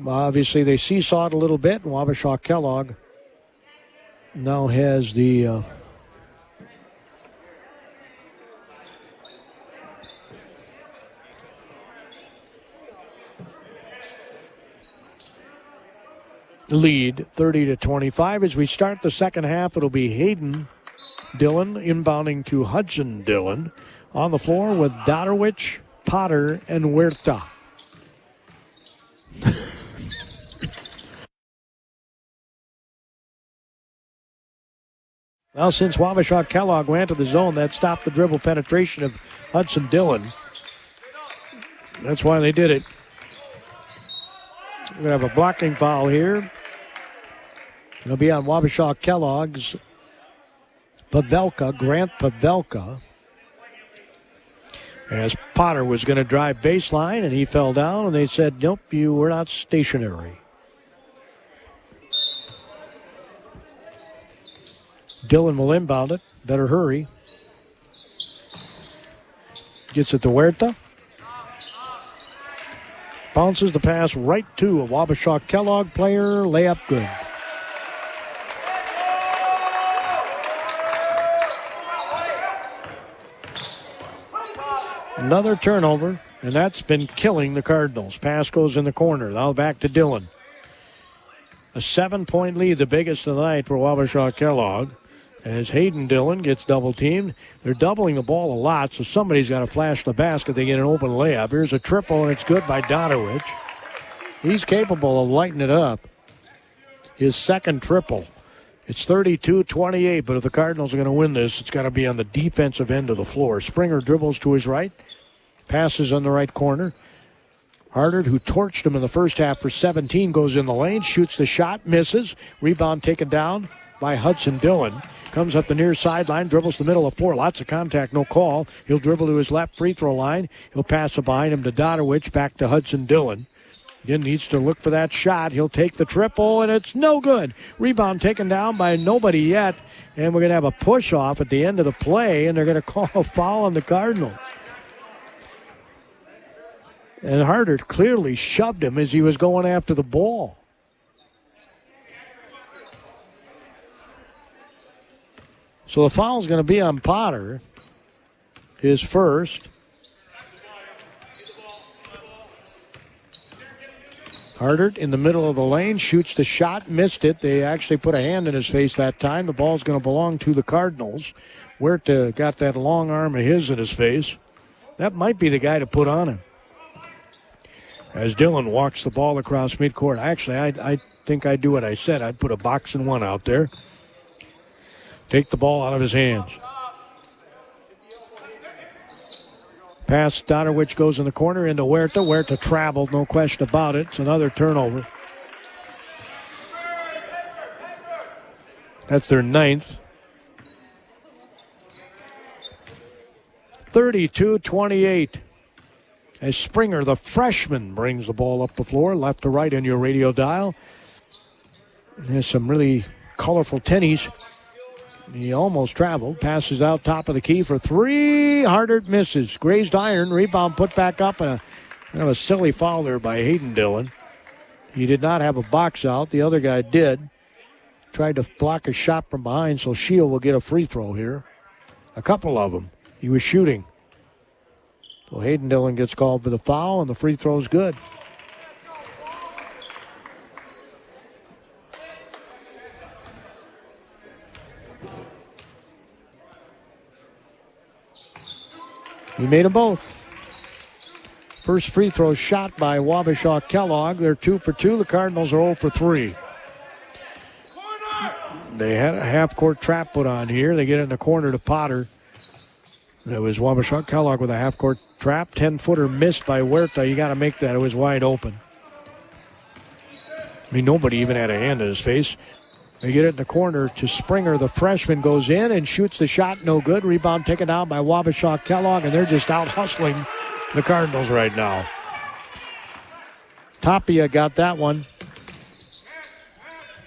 obviously, they seesawed a little bit, and Wabasha-Kellogg now has the lead, 30-25. As we start the second half, it'll be Hayden Dillon inbounding to Hudson Dillon on the floor with Dodderwich, Potter, and Huerta. Well, since Wabasha-Kellogg went to the zone, that stopped the dribble penetration of Hudson Dillon. That's why they did it. We have a blocking foul here. It'll be on Wabasha-Kellogg's Pavelka, Grant Pavelka. As Potter was going to drive baseline, and he fell down, and they said, nope, you were not stationary. Dillon will inbound it. Better hurry. Gets it to Huerta. Bounces the pass right to a Wabasha-Kellogg player. Layup good. Another turnover, and that's been killing the Cardinals. Pass goes in the corner. Now back to Dillon. A 7-point lead, the biggest of the night for Wabasha-Kellogg. As Hayden Dillon gets double-teamed. They're doubling the ball a lot, so somebody's got to flash the basket. They get an open layup. Here's a triple, and it's good by Dodowich. He's capable of lighting it up. His second triple. It's 32-28, but if the Cardinals are going to win this, it's got to be on the defensive end of the floor. Springer dribbles to his right. Passes on the right corner. Hardard, who torched him in the first half for 17, goes in the lane, shoots the shot, misses. Rebound taken down by Hudson Dillon. Comes up the near sideline, dribbles the middle of floor. Lots of contact, no call. He'll dribble to his left free throw line. He'll pass it behind him to Dodowich, back to Hudson Dillon. Again, needs to look for that shot. He'll take the triple, and it's no good. Rebound taken down by nobody yet. And we're going to have a push-off at the end of the play, and they're going to call a foul on the Cardinals. And Hardard clearly shoved him as he was going after the ball. So the foul's going to be on Potter, his first. Hardard in the middle of the lane, shoots the shot, missed it. They actually put a hand in his face that time. The ball's going to belong to the Cardinals. Huerta got that long arm of his in his face. That might be the guy to put on him. As Dillon walks the ball across midcourt. Actually, I think I'd do what I said. I'd put a box and one out there. Take the ball out of his hands. Pass, Dodowich goes in the corner into Huerta. Huerta traveled, no question about it. It's another turnover. That's their 9th. 32-28. As Springer, the freshman, brings the ball up the floor, left to right on your radio dial. There's some really colorful tennies. He almost traveled. Passes out top of the key for three. Hardert misses. Grazed iron. Rebound put back up. Kind of a silly foul there by Hayden Dillon. He did not have a box out. The other guy did. Tried to block a shot from behind, so Shield will get a free throw here. A couple of them. He was shooting. So Hayden Dillon gets called for the foul, and the free throw's good. He made them both. First free throw shot by Wabasha-Kellogg. They're 2 for 2. The Cardinals are 0 for 3. They had a half-court trap put on here. They get it in the corner to Potter. It was Wabasha-Kellogg with a half-court trap. 10-footer missed by Huerta. You got to make that. It was wide open. I mean, nobody even had a hand in his face. They get it in the corner to Springer. The freshman goes in and shoots the shot. No good. Rebound taken down by Wabasha-Kellogg, and they're just out hustling the Cardinals right now. Tapia got that one.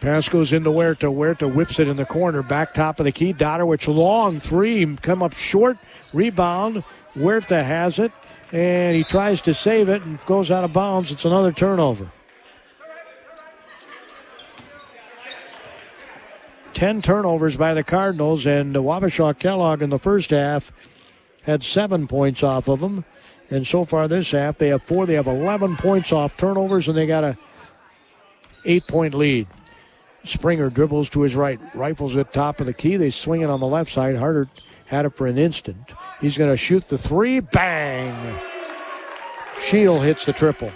Pass goes into Huerta. Huerta whips it in the corner. Back top of the key. Dodowich long three. Come up short. Rebound. Huerta has it. And he tries to save it and goes out of bounds. It's another turnover. 10 turnovers by the Cardinals. And Wabasha-Kellogg in the first half had 7 points off of them. And so far this half, they have 4. They have 11 points off turnovers, and they got a 8-point lead. Springer dribbles to his right, rifles at top of the key. They swing it on the left side. Harder had it for an instant. He's going to shoot the three. Bang! Shield hits the triple.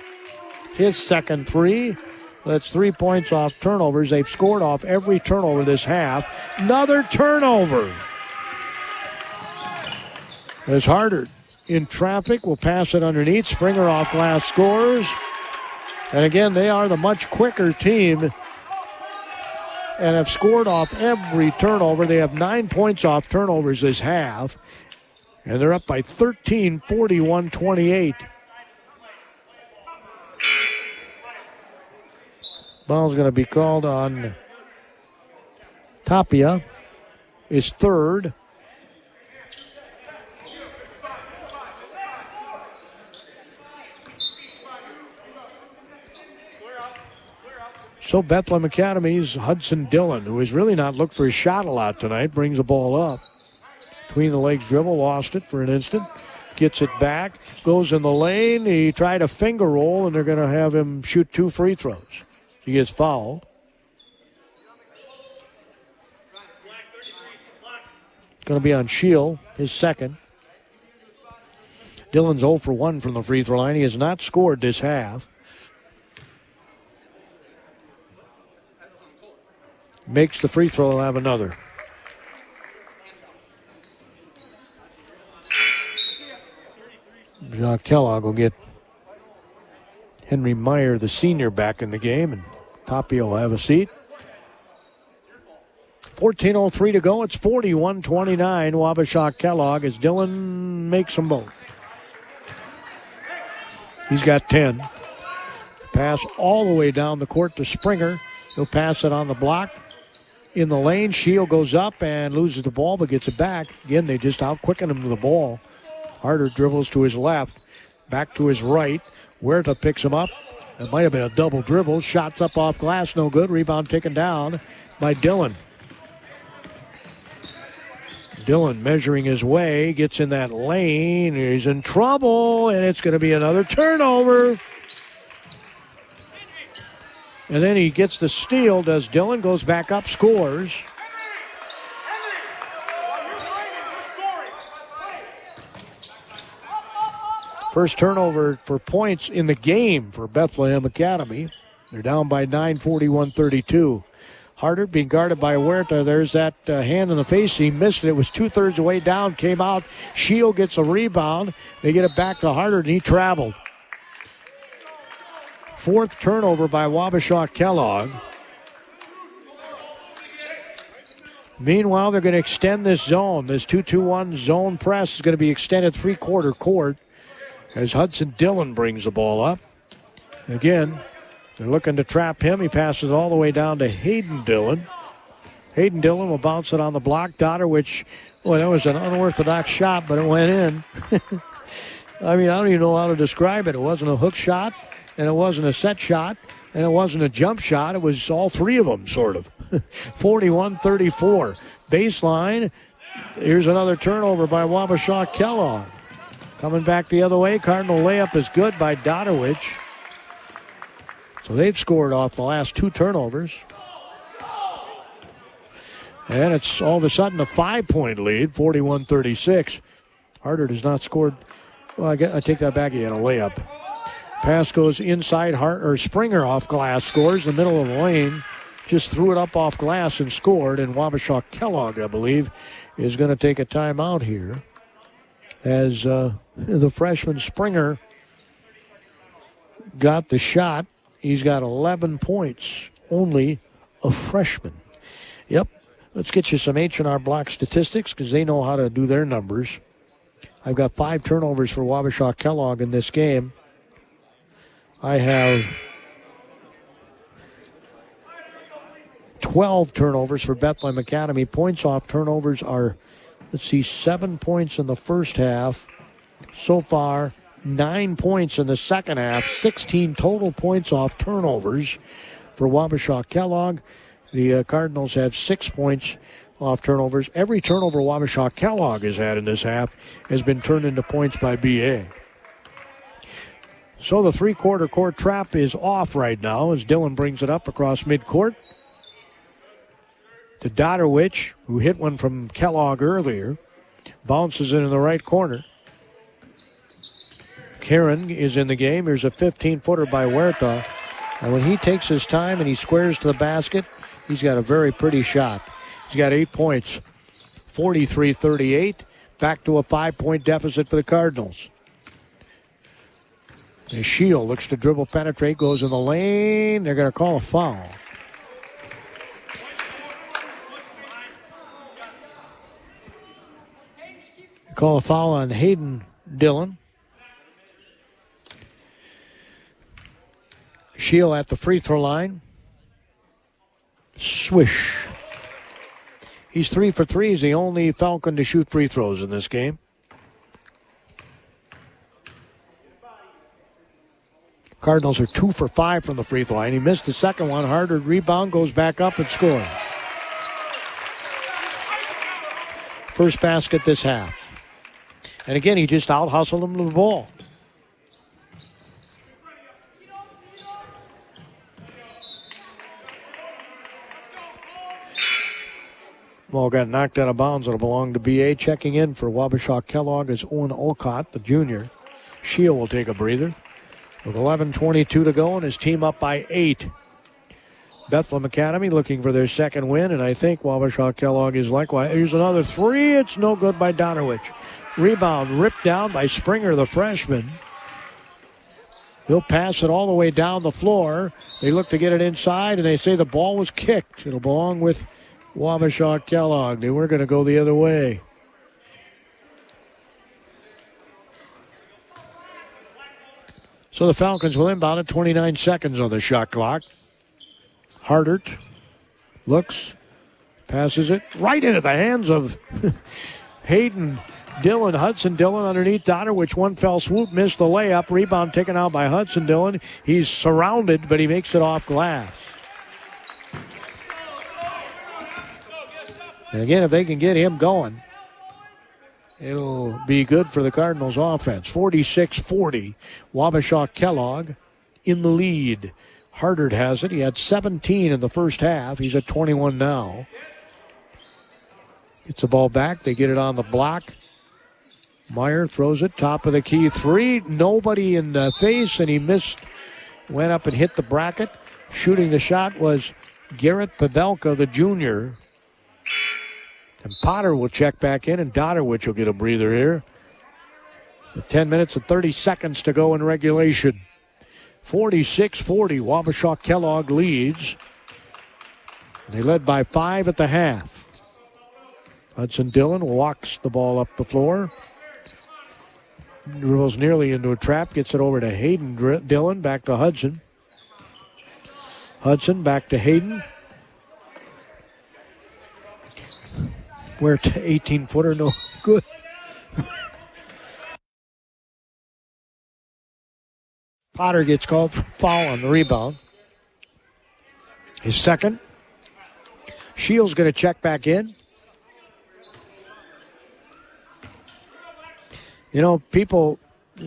His second three. That's 3 points off turnovers. They've scored off every turnover this half. Another turnover. As Harder in traffic will pass it underneath. Springer off glass scores. And again, they are the much quicker team and have scored off every turnover. They have 9 points off turnovers this half. And they're up by 13, 41-28. Ball's going to be called on Tapia. His third. So Bethlehem-Academy's Hudson Dillon, who has really not looked for his shot a lot tonight, brings the ball up. Between the legs dribble, lost it for an instant. Gets it back, goes in the lane. He tried a finger roll, and they're going to have him shoot 2 free throws. He gets fouled. Going to be on Shield, his second. Dillon's 0 for 1 from the free throw line. He has not scored this half. Makes the free throw, he'll have another. Kellogg will get Henry Meyer, the senior, back in the game, and Tapia will have a seat. 14:03 to go. It's 41-29. Wabasha-Kellogg as Dillon makes them both. He's got 10. Pass all the way down the court to Springer. He'll pass it on the block. In the lane, Shield goes up and loses the ball, but gets it back. Again, they just out-quicken him to the ball. Harder dribbles to his left, back to his right. Huerta picks him up. It might have been a double dribble. Shots up off glass, no good. Rebound taken down by Dillon. Dillon measuring his way, gets in that lane. He's in trouble, and it's going to be another turnover. And then he gets the steal, does Dillon, goes back up, scores. First turnover for points in the game for Bethlehem-Academy. They're down by 9, 41-32. Harder being guarded by Huerta. There's that hand in the face. He missed it. It was 2/3 the way down, came out. Shield gets a rebound. They get it back to Harder, and he traveled. Fourth turnover by Wabasha-Kellogg. Meanwhile, they're going to extend this zone. This 2-2-1 zone press is going to be extended three-quarter court as Hudson Dillon brings the ball up. Again, they're looking to trap him. He passes all the way down to Hayden Dillon. Hayden Dillon will bounce it on the block. Dotterwich, well, that was an unorthodox shot, but it went in. I mean, I don't even know how to describe it. It wasn't a hook shot, and it wasn't a set shot, and it wasn't a jump shot. It was all three of them, sort of. 41-34. Baseline. Here's another turnover by Wabasha-Kellogg. Coming back the other way. Cardinal layup is good by Dotterwich. So they've scored off the last two turnovers. And it's all of a sudden a 5-point lead, 41-36. Harder has not scored. Well, I take that back again, a layup. Pass goes inside. Springer off glass scores in the middle of the lane. Just threw it up off glass and scored. And Wabasha-Kellogg, I believe, is going to take a timeout here. As the freshman Springer got the shot. He's got 11 points. Only a freshman. Yep. Let's get you some H&R Block statistics because they know how to do their numbers. I've got 5 turnovers for Wabasha-Kellogg in this game. I have 12 turnovers for Bethlehem-Academy. Points off turnovers are, 7 points in the first half. So far, 9 points in the second half. 16 total points off turnovers for Wabasha-Kellogg. The Cardinals have 6 points off turnovers. Every turnover Wabasha-Kellogg has had in this half has been turned into points by BA. So the three-quarter court trap is off right now as Dillon brings it up across midcourt to Dotterwich, who hit one from Kellogg earlier. Bounces it in the right corner. Karen is in the game. Here's a 15-footer by Huerta. And when he takes his time and he squares to the basket, he's got a very pretty shot. He's got 8 points. 43-38. Back to a 5-point deficit for the Cardinals. The Shield looks to dribble, penetrate, goes in the lane. They're going to call a foul. They call a foul on Hayden Dillon. Shield at the free throw line. Swish. He's 3 for 3. He's the only Falcon to shoot free throws in this game. Cardinals are 2 for 5 from the free throw line. He missed the second one. Harder rebound, goes back up and scores. First basket this half. And again, he just out-hustled him to the ball. Ball got knocked out of bounds. It'll belong to BA. Checking in for Wabasha-Kellogg is Owen Olcott, the junior. Shield will take a breather. With 11:22 to go and his team up by 8. Bethlehem-Academy looking for their second win, and I think Wabasha-Kellogg is likewise. Here's another three. It's no good by Dotterwich. Rebound ripped down by Springer, the freshman. He'll pass it all the way down the floor. They look to get it inside, and they say the ball was kicked. It'll belong with Wabasha-Kellogg. They were going to go the other way. So the Falcons will inbound at 29 seconds on the shot clock. Hardert looks, passes it right into the hands of Hayden Dillon. Hudson Dillon underneath Dotterwich. One fell swoop, missed the layup. Rebound taken out by Hudson Dillon. He's surrounded, but he makes it off glass. And again, if they can get him going, it'll be good for the Cardinals' offense. 46-40. Wabasha-Kellogg in the lead. Hardert has it. He had 17 in the first half. He's at 21 now. Gets the ball back. They get it on the block. Meyer throws it. Top of the key three. Nobody in the face, and he missed. Went up and hit the bracket. Shooting the shot was Garrett Pavelka, the junior. And Potter will check back in, and Dotterwich will get a breather here. With 10 minutes and 30 seconds to go in regulation. 46-40, Wabasha-Kellogg leads. They led by 5 at the half. Hudson Dillon walks the ball up the floor. Dribbles nearly into a trap. Gets it over to Hayden Dillon. Back to Hudson. Hudson back to Hayden. Where to 18-footer, no good. Potter gets called for foul on the rebound. His second. Shields going to check back in. You know, people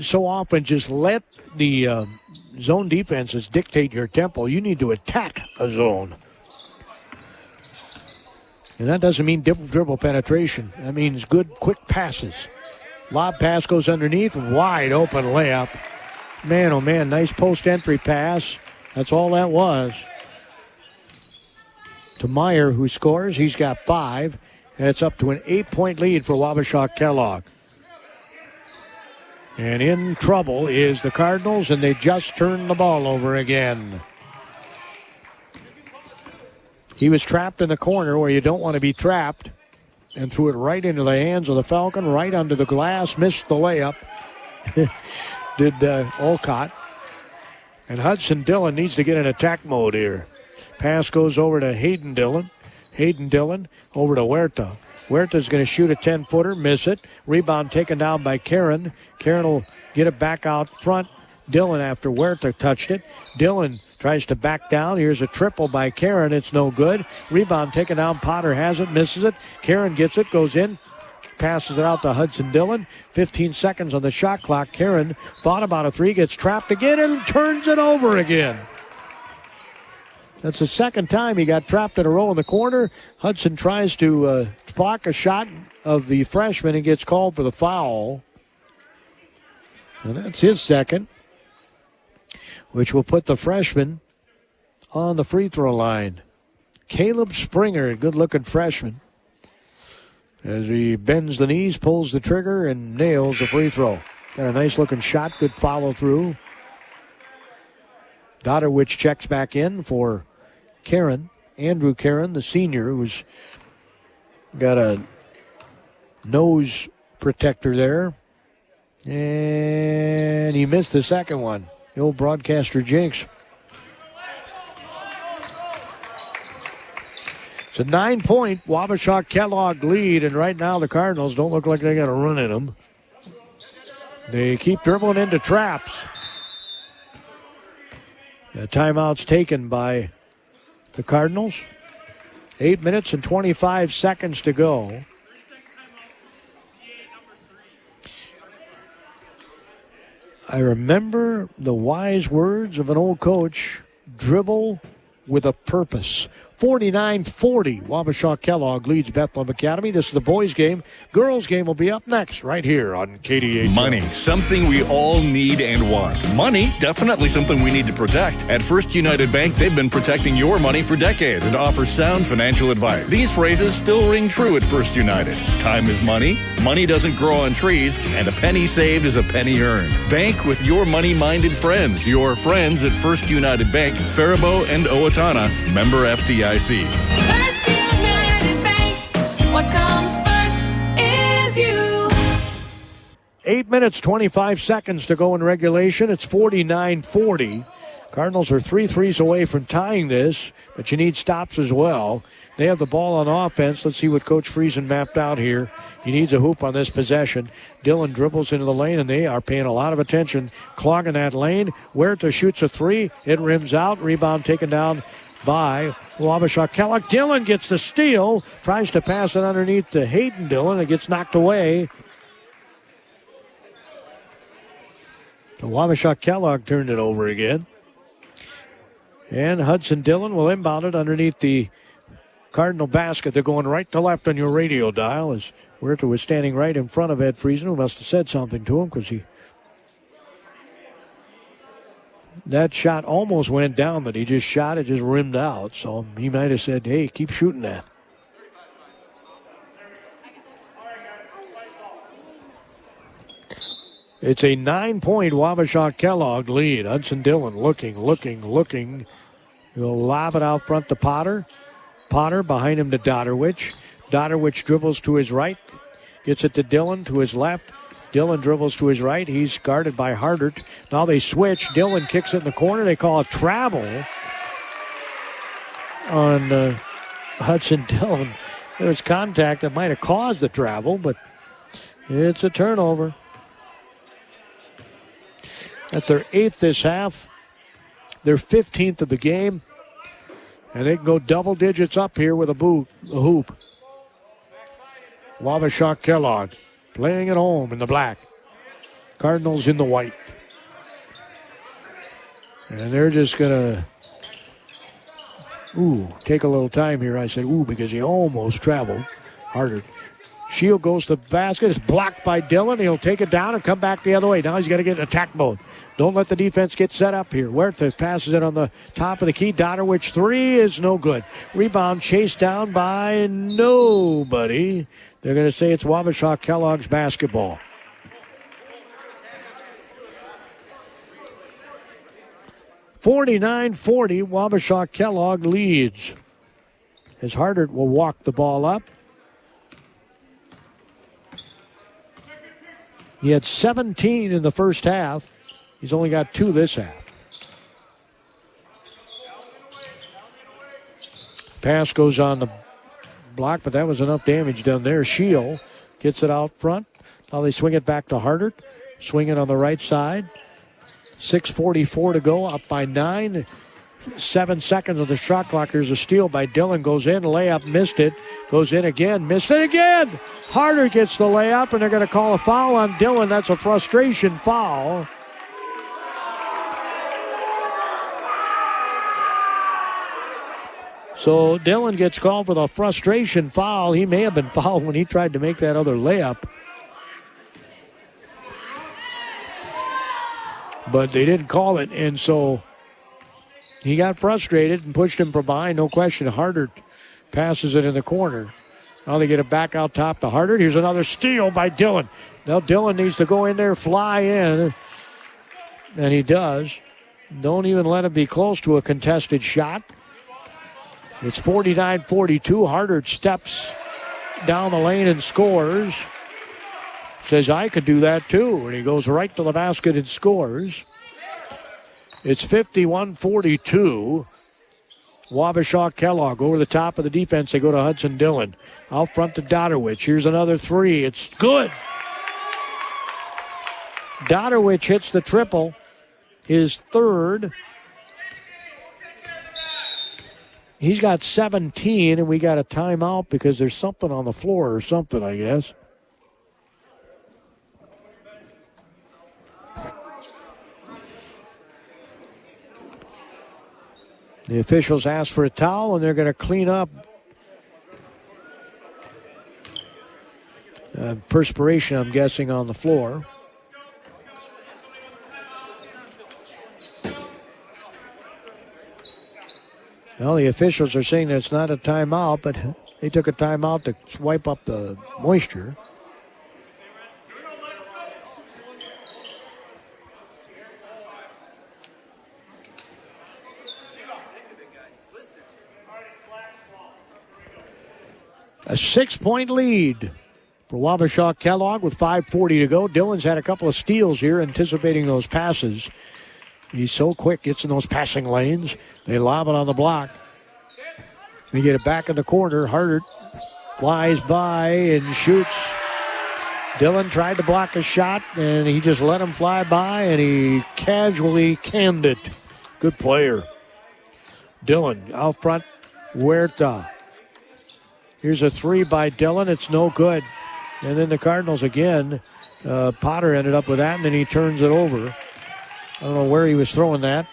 so often just let the zone defenses dictate your tempo. You need to attack a zone. And that doesn't mean dribble penetration. That means good, quick passes. Lob pass goes underneath, wide open layup. Man, oh man, nice post entry pass. That's all that was. To Meyer, who scores. He's got 5, and it's up to an 8-point lead for Wabasha-Kellogg. And in trouble is the Cardinals, and they just turned the ball over again. He was trapped in the corner where you don't want to be trapped and threw it right into the hands of the Falcon, right under the glass, missed the layup. Did Olcott. And Hudson Dillon needs to get in attack mode here. Pass goes over to Hayden Dillon. Hayden Dillon over to Huerta. Huerta's going to shoot a 10-footer, miss it. Rebound taken down by Karen. Karen will get it back out front. Dillon after Huerta touched it. Dillon tries to back down. Here's a triple by Karen. It's no good. Rebound taken down. Potter has it, misses it. Karen gets it, goes in, passes it out to Hudson Dillon. 15 seconds on the shot clock. Karen thought about a three, gets trapped again, and turns it over again. That's the second time he got trapped in a row in the corner. Hudson tries to block a shot of the freshman and gets called for the foul. And that's his second, which will put the freshman on the free throw line. Caleb Springer, a good-looking freshman. As he bends the knees, pulls the trigger, and nails the free throw. Got a nice-looking shot, good follow-through. Dotterwich checks back in for Karen. Andrew Karen, the senior, who's got a nose protector there. And he missed the second one. The old broadcaster jinx. It's a 9-point Wabasha-Kellogg lead, and right now the Cardinals don't look like they got a run in them. They keep dribbling into traps. The timeout's taken by the Cardinals. 8 minutes and 25 seconds to go. I remember the wise words of an old coach, dribble with a purpose. 49-40, Wabasha-Kellogg leads Bethlehem-Academy. This is the boys' game. Girls' game will be up next right here on KDHL. Money, something we all need and want. Money, definitely something we need to protect. At First United Bank, they've been protecting your money for decades and offer sound financial advice. These phrases still ring true at First United. Time is money, money doesn't grow on trees, and a penny saved is a penny earned. Bank with your money-minded friends. Your friends at First United Bank, Faribault and Owatonna. Member FDIC. First United Bank, what comes first is you. 8 minutes, 25 seconds to go in regulation. It's 49-40. Cardinals are 3 threes away from tying this, but you need stops as well. They have the ball on offense. Let's see what Coach Friesen mapped out here. He needs a hoop on this possession. Dillon dribbles into the lane, and they are paying a lot of attention, clogging that lane. Huerta shoots a three. It rims out. Rebound taken down by Wabasha-Kellogg. Dillon gets the steal, tries to pass it underneath to Hayden Dillon. It gets knocked away. So Wabasha-Kellogg turned it over again. And Hudson Dillon will inbound it underneath the Cardinal basket. They're going right to left on your radio dial as Huerta was standing right in front of Ed Friesen, who must have said something to him because that shot almost went down that he just shot. It just rimmed out. So he might have said, hey, keep shooting that. It's a 9-point Wabasha-Kellogg lead. Hudson Dillon looking. He'll lob it out front to Potter. Potter behind him to Dotterwich. Dodderwich dribbles to his right. Gets it to Dillon to his left. Dillon dribbles to his right. He's guarded by Hardert. Now they switch. Dillon kicks it in the corner. They call a travel on Hudson Dillon. There was contact that might have caused the travel, but it's a turnover. That's their 8th this half. Their 15th of the game. And they can go double digits up here with a hoop. Wabasha-Kellogg playing at home in the black. Cardinals in the white. And they're just going to, take a little time here. I said, because he almost traveled harder. Shield goes to the basket. It's blocked by Dillon. He'll take it down and come back the other way. Now he's got to get in attack mode. Don't let the defense get set up here. Huerta passes it on the top of the key. Dodderwich 3 is no good. Rebound chased down by nobody. They're going to say it's Wabasha-Kellogg's basketball. (49-40), Wabasha-Kellogg leads. As Hardert will walk the ball up. He had 17 in the first half. He's only got 2 this half. Pass goes on the block, but that was enough damage done there. Shield gets it out front. Now they swing it back to Hardert. Swing it on the right side. 6:44 to go, up by 9. 7 seconds of the shot clock. Here's a steal by Dillon. Goes in, layup, missed it. Goes in again, missed it again. Hardert gets the layup, and they're going to call a foul on Dillon. That's a frustration foul. So Dillon gets called for the frustration foul. He may have been fouled when he tried to make that other layup. But they didn't call it, and so he got frustrated and pushed him from behind. No question, Hardert passes it in the corner. Now they get it back out top to Hardert. Here's another steal by Dillon. Now Dillon needs to go in there, fly in, and he does. Don't even let him be close to a contested shot. It's 49-42. Hardert steps down the lane and scores. Says, I could do that too. And he goes right to the basket and scores. It's 51-42. Wabasha-Kellogg over the top of the defense. They go to Hudson Dillon. Out front to Dodderwich. Here's another 3. It's good. Dodderwich hits the triple. His 3rd. He's got 17, and we got a timeout because there's something on the floor or something, I guess. The officials ask for a towel, and they're going to clean up perspiration, I'm guessing, on the floor. Well, the officials are saying that it's not a timeout, but they took a timeout to wipe up the moisture. A 6-point lead for Wabasha-Kellogg with 5:40 to go. Dillon's had a couple of steals here, anticipating those passes. He's so quick, gets in those passing lanes. They lob it on the block. They get it back in the corner. Hardert flies by and shoots. Dillon tried to block a shot, and he just let him fly by, and he casually canned it. Good player. Dillon out front. Huerta. Here's a 3 by Dillon. It's no good. And then the Cardinals again. Potter ended up with that, and then he turns it over. I don't know where he was throwing that.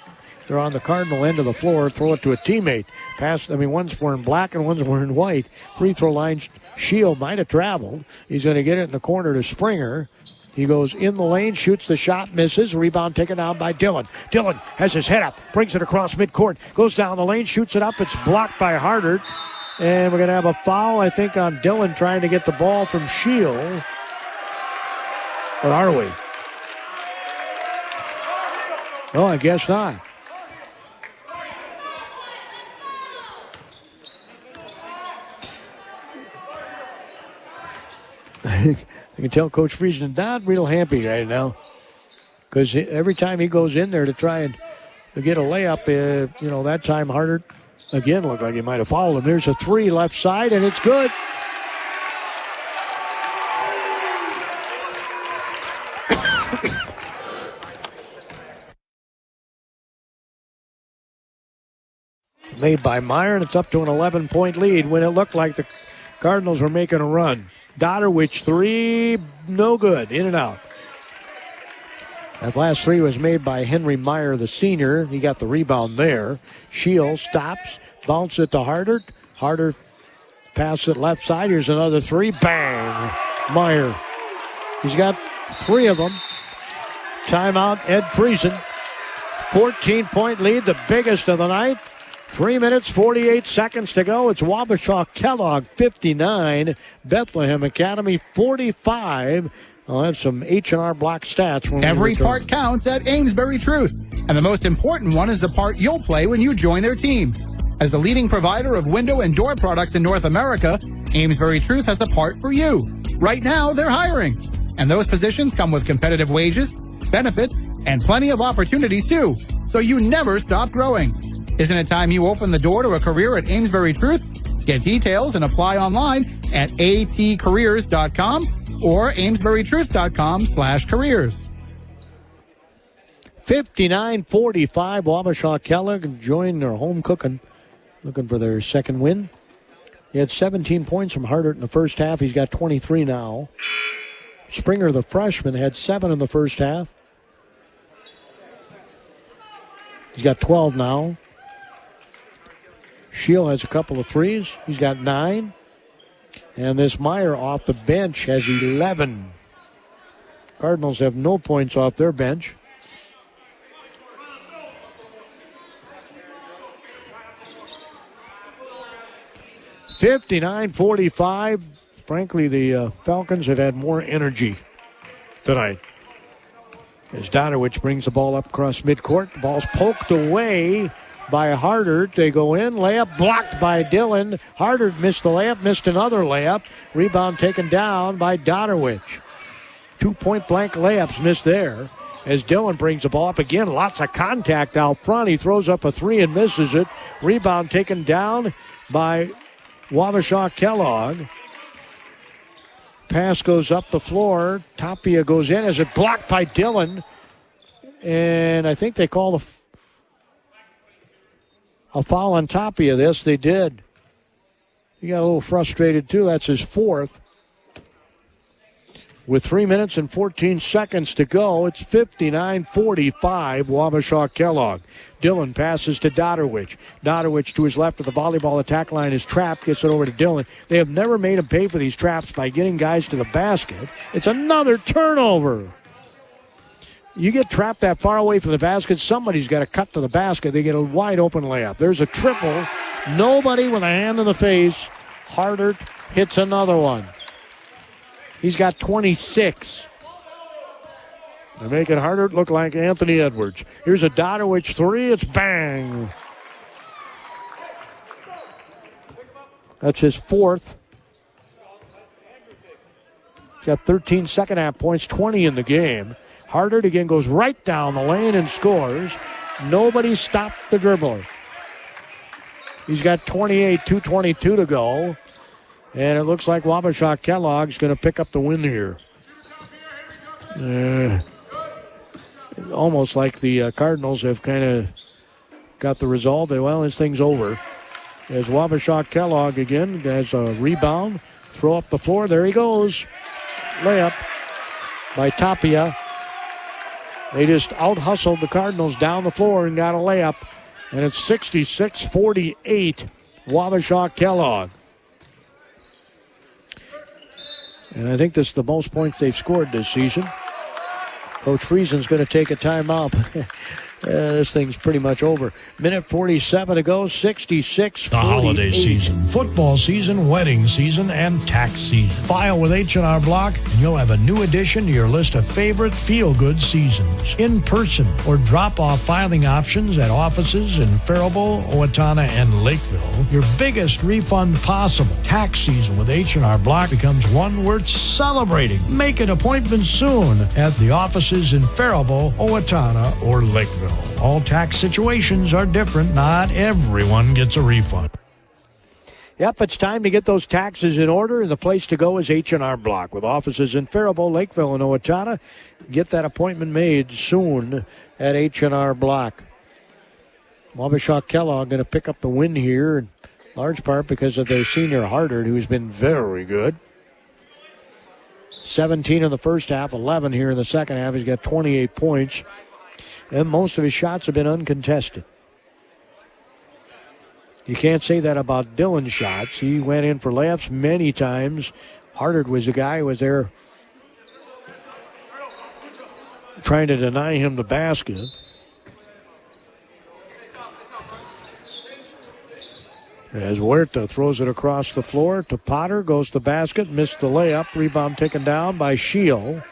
They're on the Cardinal end of the floor. Throw it to a teammate. One's wearing black and one's wearing white. Free throw line. Shield might have traveled. He's going to get it in the corner to Springer. He goes in the lane, shoots the shot, misses. Rebound taken down by Dillon. Dillon has his head up, brings it across midcourt, goes down the lane, shoots it up. It's blocked by Hardert. And we're going to have a foul, I think, on Dillon trying to get the ball from Shield. Or are we? No, I guess not. I can tell Coach Friesen is not real happy right now, because every time he goes in there to try and get a layup, that time Harder again looked like he might have fouled him. There's a three left side, and it's good. Made by Meyer, and it's up to an 11-point lead when it looked like the Cardinals were making a run. Dotterwich three, no good, in and out. That last three was made by Henry Meyer, the senior. He got the rebound there. Shields stops, bounce it to Harder. Harder pass it left side. Here's another three, bang! Meyer. He's got three of them. Timeout, Ed Friesen. 14-point lead, the biggest of the night. 3 minutes, 48 seconds to go. It's Wabasha-Kellogg 59, Bethlehem-Academy 45. I'll have some H&R Block stats. When Every part counts at Amesbury Truth, and the most important one is the part you'll play when you join their team. As the leading provider of window and door products in North America, Amesbury Truth has a part for you. Right now, they're hiring, and those positions come with competitive wages, benefits, and plenty of opportunities too, so you never stop growing. Isn't it time you open the door to a career at Amesbury Truth? Get details and apply online at atcareers.com or amesburytruth.com/careers. 59-45, Wabasha-Kellogg enjoying their home cooking, looking for their second win. He had 17 points from Hardert in the first half. He's got 23 now. Springer, the freshman, had 7 in the first half. He's got 12 now. Shield has a couple of threes. He's got 9. And this Meyer off the bench has 11. Cardinals have no points off their bench. (59-45). Frankly, the Falcons have had more energy tonight. As Donowich brings the ball up across midcourt. The ball's poked away by Harder. They go in. Layup blocked by Dillon. Harder missed the layup, missed another layup. Rebound taken down by Donowich. 2 point-blank layups missed there. As Dillon brings the ball up again, lots of contact out front. He throws up a three and misses it. Rebound taken down by Wabasha-Kellogg. Pass goes up the floor. Tapia goes in as it blocked by Dillon. And I think they call a foul on Tapia. This they did. He got a little frustrated too. That's his 4th. With 3 minutes and 14 seconds to go, it's 59-45, Wabasha-Kellogg. Dillon passes to Dotterwich. Dotterwich to his left of the volleyball attack line is trapped, gets it over to Dillon. They have never made him pay for these traps by getting guys to the basket. It's another turnover. You get trapped that far away from the basket, somebody's got to cut to the basket. They get a wide open layup. There's a triple. Nobody with a hand in the face. Harder hits another one. He's got 26. They're making Harder look like Anthony Edwards. Here's a Dotowich three. It's bang. That's his 4th. He's got 13 second half points, 20 in the game. Harder again goes right down the lane and scores. Nobody stopped the dribbler. He's got 28, 2:22 to go. And it looks like Wabasha-Kellogg's going to pick up the win here. Almost like the Cardinals have kind of got the result. Well, this thing's over. As Wabasha-Kellogg again has a rebound. Throw up the floor. There he goes. Layup by Tapia. They just out-hustled the Cardinals down the floor and got a layup. And it's 66-48, Wabasha-Kellogg. And I think this is the most points they've scored this season. Coach Friesen's going to take a timeout. This thing's pretty much over. Minute 47 to go, 66-48. The holiday season, football season, wedding season, and tax season. File with H&R Block, and you'll have a new addition to your list of favorite feel-good seasons. In person or drop-off filing options at offices in Faribault, Owatonna, and Lakeville. Your biggest refund possible. Tax season with H&R Block becomes one worth celebrating. Make an appointment soon at the offices in Faribault, Owatonna, or Lakeville. All tax situations are different. Not everyone gets a refund. Yep, it's time to get those taxes in order, and the place to go is H&R Block with offices in Faribault, Lakeville, and Owatonna. Get that appointment made soon at H&R Block. Wabasha-Kellogg going to pick up the win here, in large part because of their senior Hardard, who's been very good. 17 in the first half, 11 here in the second half. He's got 28 points. And most of his shots have been uncontested. You can't say that about Dylan's shots. He went in for layups many times. Hardard was the guy who was there trying to deny him the basket. As Huerta throws it across the floor to Potter, goes to the basket, missed the layup. Rebound taken down by Shield.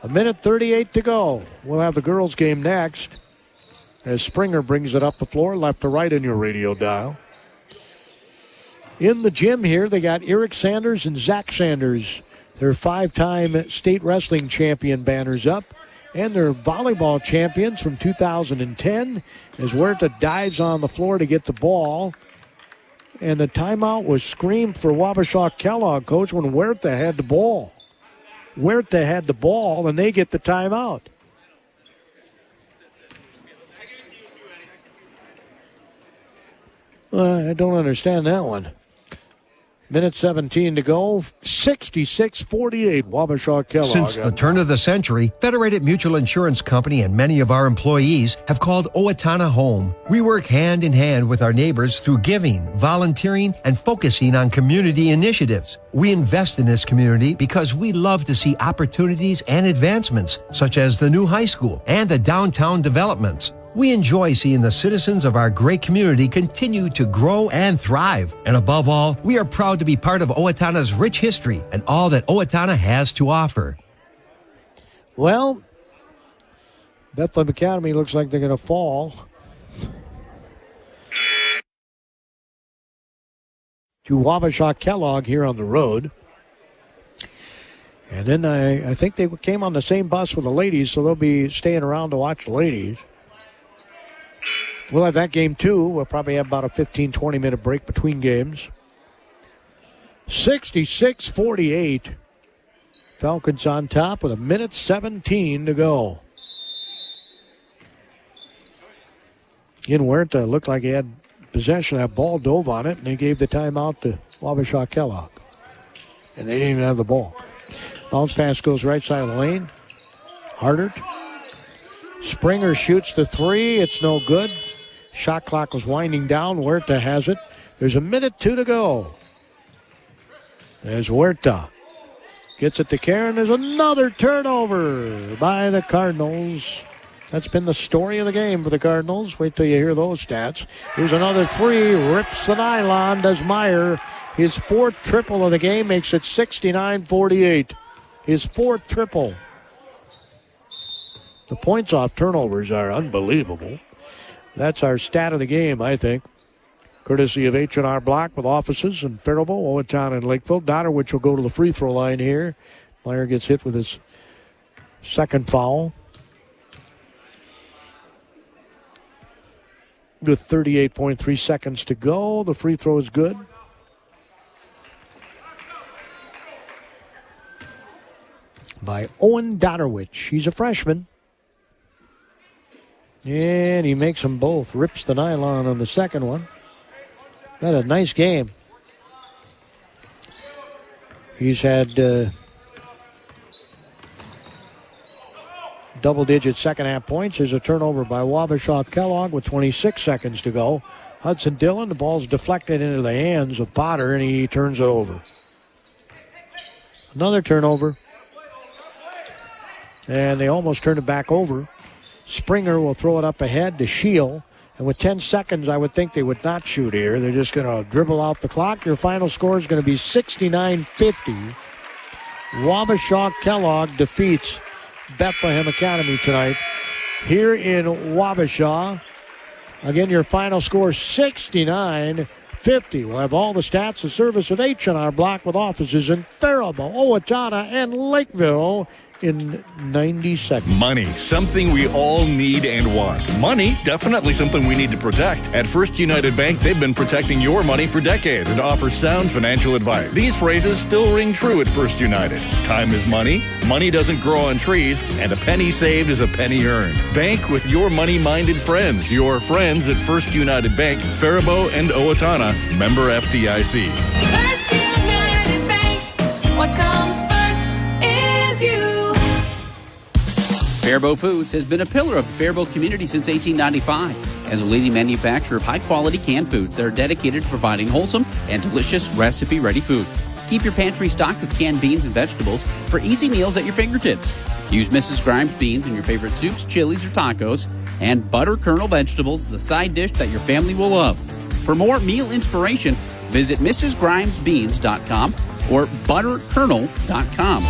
A minute 38 to go. We'll have the girls' game next as Springer brings it up the floor, left to right on your radio dial. In the gym here, they got Eric Sanders and Zach Sanders. Their 5-time state wrestling champion banners up. And their volleyball champions from 2010 as Huerta dives on the floor to get the ball. And the timeout was screamed for Wabasha-Kellogg, coach, when Huerta had the ball. Huerta had the ball, and they get the timeout. I don't understand that one. Minute 17 to go. 66-48, Wabasha-Kellogg. Since the turn of the century, Federated Mutual Insurance Company and many of our employees have called Owatonna home. We work hand in hand with our neighbors through giving, volunteering, and focusing on community initiatives. We invest in this community because we love to see opportunities and advancements, such as the new high school and the downtown developments. We enjoy seeing the citizens of our great community continue to grow and thrive. And above all, we are proud to be part of Owatonna's rich history and all that Owatonna has to offer. Well, Bethlehem-Academy looks like they're going to fall to Wabasha-Kellogg here on the road. And then I think they came on the same bus with the ladies, so they'll be staying around to watch the ladies. We'll have that game, too. We'll probably have about a 15, 20-minute break between games. 66-48. Falcons on top with a minute 17 to go. Again, Huerta looked like he had possession. That ball dove on it, and they gave the timeout to Wabasha-Kellogg. And they didn't even have the ball. Bounce pass goes right side of the lane. Hardard. Springer shoots the three. It's no good. Shot clock was winding down. Huerta has it. There's a minute 2 to go. There's Huerta. Gets it to Karen. There's another turnover by the Cardinals. That's been the story of the game for the Cardinals. Wait till you hear those stats. Here's another three. Rips the nylon. Does Meyer. His fourth triple of the game makes it 69-48. His fourth triple. The points off turnovers are unbelievable. That's our stat of the game, I think. Courtesy of H&R Block with offices in Faribault, Owatonna, and Lakeville. Dotterwich will go to the free throw line here. Meyer gets hit with his second foul. With 38.3 seconds to go. The free throw is good. By Owen Dotterwich. He's a freshman. And he makes them both. Rips the nylon on the second one. Had a nice game. He's had double-digit second-half points. There's a turnover by Wabasha-Kellogg with 26 seconds to go. Hudson Dillon, the ball's deflected into the hands of Potter, and he turns it over. Another turnover. And they almost turned it back over. Springer will throw it up ahead to Shield. And with 10 seconds, I would think they would not shoot here. They're just going to dribble out the clock. Your final score is going to be 69-50. Wabasha-Kellogg defeats Bethlehem-Academy tonight here in Wabasha. Again, your final score 69-50. We'll have all the stats, the service of H&R Block with offices in Faribault, Owatonna, and Lakeville in 90 seconds. Money, something we all need and want. Money, definitely something we need to protect. At First United Bank, they've been protecting your money for decades and offer sound financial advice. These phrases still ring true at First United. Time is money, money doesn't grow on trees, and a penny saved is a penny earned. Bank with your money-minded friends. Your friends at First United Bank, Faribault and Owatonna. Member FDIC. First United Bank, what comes first is you. Faribault Foods has been a pillar of the Faribault community since 1895. As a leading manufacturer of high-quality canned foods that are dedicated to providing wholesome and delicious recipe-ready food. Keep your pantry stocked with canned beans and vegetables for easy meals at your fingertips. Use Mrs. Grimes beans in your favorite soups, chilies, or tacos, and butter kernel vegetables as a side dish that your family will love. For more meal inspiration, visit mrsgrimesbeans.com or butterkernel.com.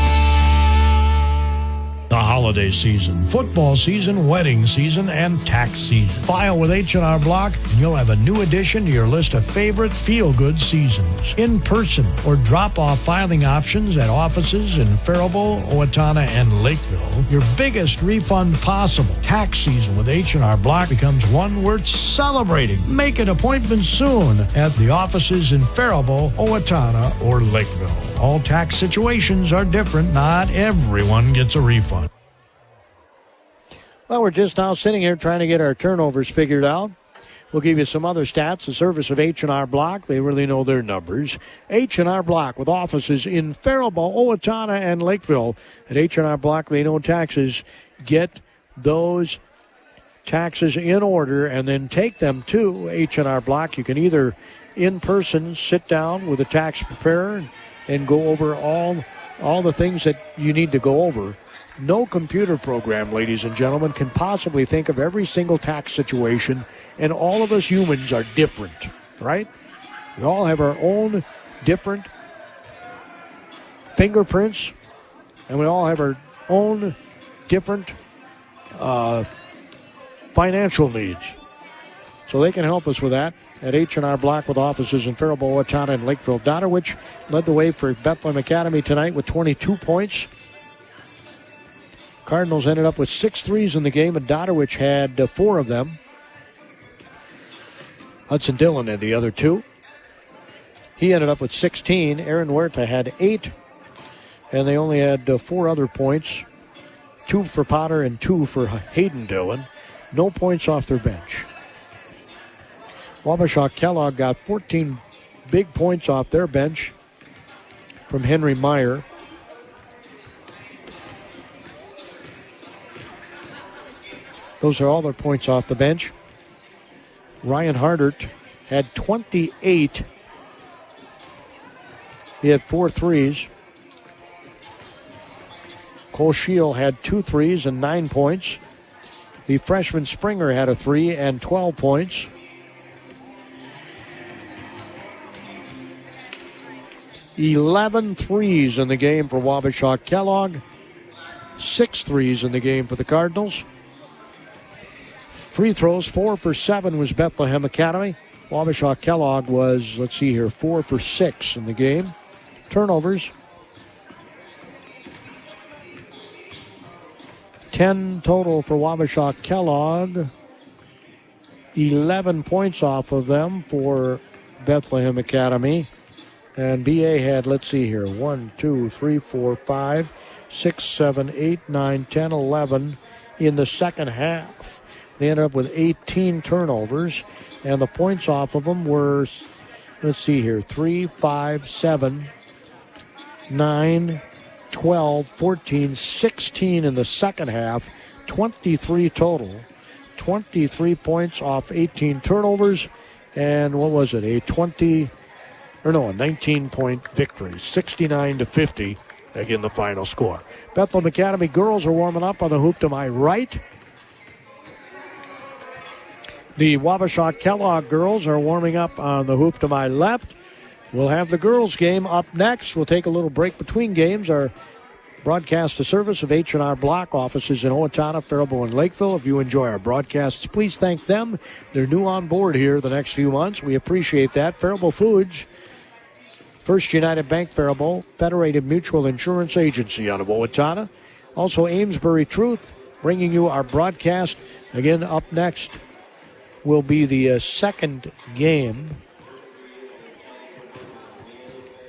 The holiday season, football season, wedding season, and tax season. File with H&R Block, and you'll have a new addition to your list of favorite feel-good seasons. In person or drop-off filing options at offices in Faribault, Owatonna, and Lakeville. Your biggest refund possible. Tax season with H&R Block becomes one worth celebrating. Make an appointment soon at the offices in Faribault, Owatonna, or Lakeville. All tax situations are different. Not everyone gets a refund. Well, we're just now sitting here trying to get our turnovers figured out. We'll give you some other stats. The service of H&R Block, they really know their numbers. H&R Block with offices in Faribault, Owatonna, and Lakeville. At H&R Block, they know taxes. Get those taxes in order and then take them to H&R Block. You can either in person sit down with a tax preparer and go over all the things that you need to go over. No computer program, ladies and gentlemen, can possibly think of every single tax situation, and all of us humans are different, right? We all have our own different fingerprints, and we all have our own different financial needs. So they can help us with that at H&R Block with offices in Faribault, Owatonna, and Lakeville. Dodowich led the way for Bethlehem-Academy tonight with 22 points. Cardinals ended up with 6 threes in the game, and Dodowich had 4 of them. Hudson Dillon had the other 2. He ended up with 16. Aaron Huerta had 8, and they only had 4 other points. 2 for Potter and 2 for Hayden Dillon. No points off their bench. Wabasha-Kellogg got 14 big points off their bench from Henry Meyer. Those are all their points off the bench. Ryan Hardert had 28. He had 4 threes. Cole Shield had 2 threes and 9 points. The freshman Springer had a 3 and 12 points. Eleven threes in the game for Wabasha-Kellogg. 6 threes in the game for the Cardinals. Free throws, 4 for 7 was Bethlehem-Academy. Wabasha-Kellogg was, 4 for 6 in the game. Turnovers, 10 total for Wabasha-Kellogg. 11 points off of them for Bethlehem-Academy. And BA had, 1, 2, 3, 4, 5, 6, 7, 8, 9, 10, 11 in the second half. They ended up with 18 turnovers, and the points off of them were, 3, 5, 7, 9, 12, 14, 16 in the second half, 23 total. 23 points off 18 turnovers, and a 19-point victory, 69-50, again the final score. Bethlehem-Academy girls are warming up on the hoop to my right. The Wabasha-Kellogg girls are warming up on the hoop to my left. We'll have the girls' game up next. We'll take a little break between games. Our broadcast, the service of H&R Block offices in Owatonna, Faribault, and Lakeville. If you enjoy our broadcasts, please thank them. They're new on board here the next few months. We appreciate that. Faribault Foods, First United Bank Faribault, Federated Mutual Insurance Agency out of Owatonna. Also, Amesbury Truth, bringing you our broadcast. Again, up next will be the second game.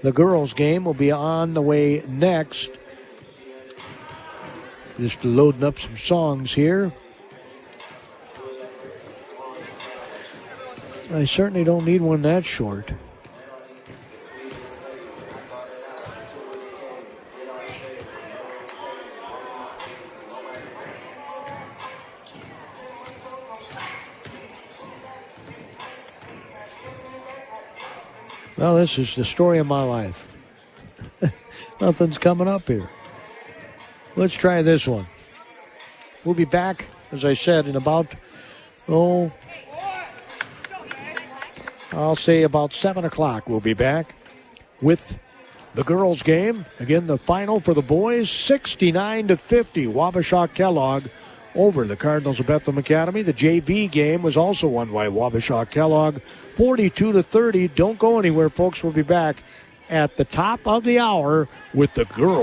The girls' game will be on the way next. Just loading up some songs here. I certainly don't need one that short. Well, this is the story of my life. Nothing's coming up here. Let's try this one. We'll be back, as I said, in about, I'll say about 7 o'clock. We'll be back with the girls' game. Again, the final for the boys, 69-50. Wabasha-Kellogg over the Cardinals of Bethlehem-Academy. The JV game was also won by Wabasha-Kellogg, 42-30. Don't go anywhere, folks. We'll be back at the top of the hour with the girls.